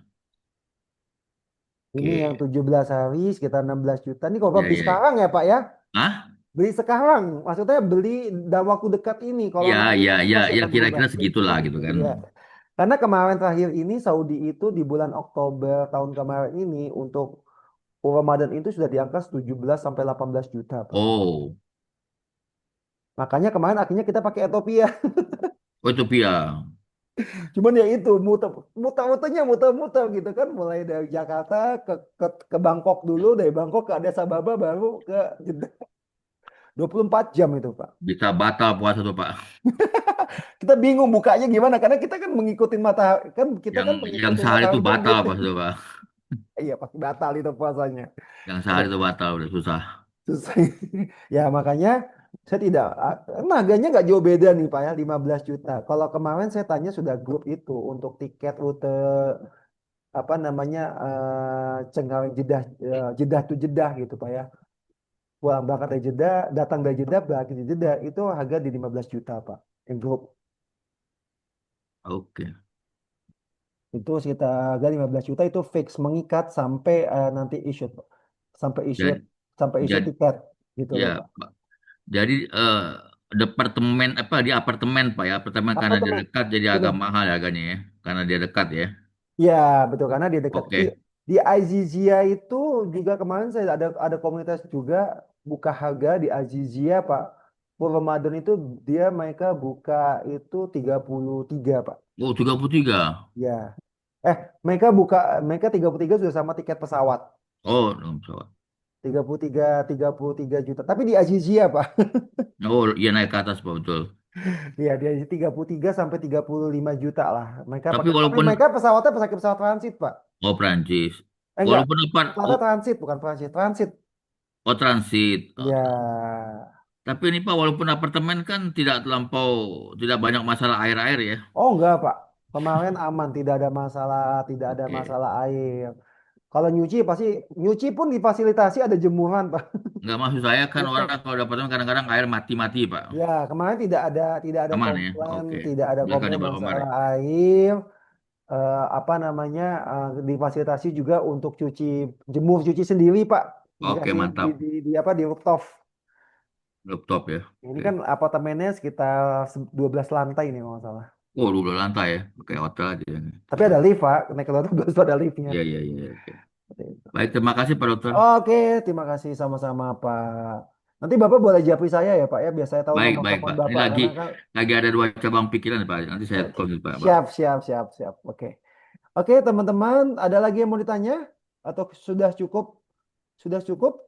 Ini yang Oke, 17 hari sekitar 16 juta. Ini kalau Bapak ya beli ya. sekarang ya Pak ya. Hah? Beli sekarang. Maksudnya beli dalam waktu dekat ini. Kalau Ya nanti ya ya pasti ya akan berubah. kira-kira segitulah gitu kan. Iya. Karena kemarin terakhir ini Saudi itu di bulan Oktober tahun kemarin ini untuk Ramadan itu sudah di angka 17 sampai 18 juta Pak. Oh, Makanya kemarin akhirnya kita pakai Ethiopia. Oh, Ethiopia. Cuman ya itu muter-muternya muter-muter gitu kan, mulai dari Jakarta ke Bangkok dulu, dari Bangkok ke Addis Ababa baru ke Jeddah. 24 jam itu, Pak. Bisa batal puasa tuh, Pak. Kita bingung bukanya gimana karena kita kan mengikuti matahari kan, kita Yang kan yang mengikuti sehari itu matahari batal terbit. Pak itu, Pak. Iya, pasti batal itu puasanya. Yang Ada sehari itu batal udah susah. susah. Ya makanya saya tidak, harganya nggak jauh beda nih Pak ya, 15 juta. Kalau kemarin saya tanya sudah grup itu untuk tiket rute apa namanya, Cengkareng Jeddah, Jeddah tuh Jeddah gitu Pak ya. Pulang berangkat dari Jeddah, datang dari Jeddah, balik di Jeddah itu harga di 15 juta Pak. Yang grup Oke. itu sekitar harga 15 juta itu fix mengikat sampai nanti issue Pak. Sampai issue Jadi, sampai issue jadi tiket gitu loh ya, Pak. Pak. Jadi departemen apa di apartemen Pak ya, apartemen karena dia Apartemen. dekat jadi agak Benar. mahal harganya ya, karena dia dekat ya. Ya, betul karena di dekat Oke. di Azizia itu juga kemarin saya ada komunitas juga buka harga di Azizia Pak. For Ramadan itu dia mereka buka itu 33 Pak. Oh, 33. Ya. Mereka 33 sudah sama tiket pesawat. Oh, belum pesawat. 33 juta. Tapi di Azizia Pak. Oh, iya naik ke atas Pak betul. Iya, dia 33 sampai 35 juta lah. Mereka Tapi pakai, tapi walaupun mereka pesawatnya pakai pesawat transit, Pak. oh Prancis, Enggak, walaupun pesawatnya transit, bukan transit. Transit. transit. Ya. Tapi ini Pak, walaupun apartemen kan tidak terlampau, tidak banyak masalah air-air ya. Oh enggak, Pak. Kemarin aman, tidak ada masalah, tidak ada Oke. masalah air. Kalau nyuci pasti nyuci pun difasilitasi ada jemuran, Pak. Nggak maksud saya kan orang Bukan. kalau di apartemen kadang-kadang air mati-mati Pak. Ya, kemarin tidak ada Aman ya? komplain, Oke. tidak ada Silakan komplain ya Pak Komar masalah ya. air. Apa namanya, difasilitasi juga untuk cuci sendiri Pak, Oke, dikasih mantap. di apa di rooftop. Laptop ya. Ini Oke. kan apartemennya sekitar 12 lantai nih kalau nggak salah. Oh, dua lantai ya. Oke, hotel aja. Tapi ada lift Pak, naik ke lantai 12 itu ada liftnya. Iya, iya, iya. Oke. Seperti itu. Baik, terima kasih Pak Dokter. Oke, terima kasih sama-sama Pak. Nanti Bapak boleh japri saya ya Pak ya, biar saya tahu Baik, nomor baik telepon Pak. Ini Bapak lagi karena kan. lagi ada dua cabang pikiran Pak. Nanti saya Oke. call Pak. Siap, siap, siap, siap. Oke. Oke, teman-teman, ada lagi yang mau ditanya atau sudah cukup? Sudah cukup?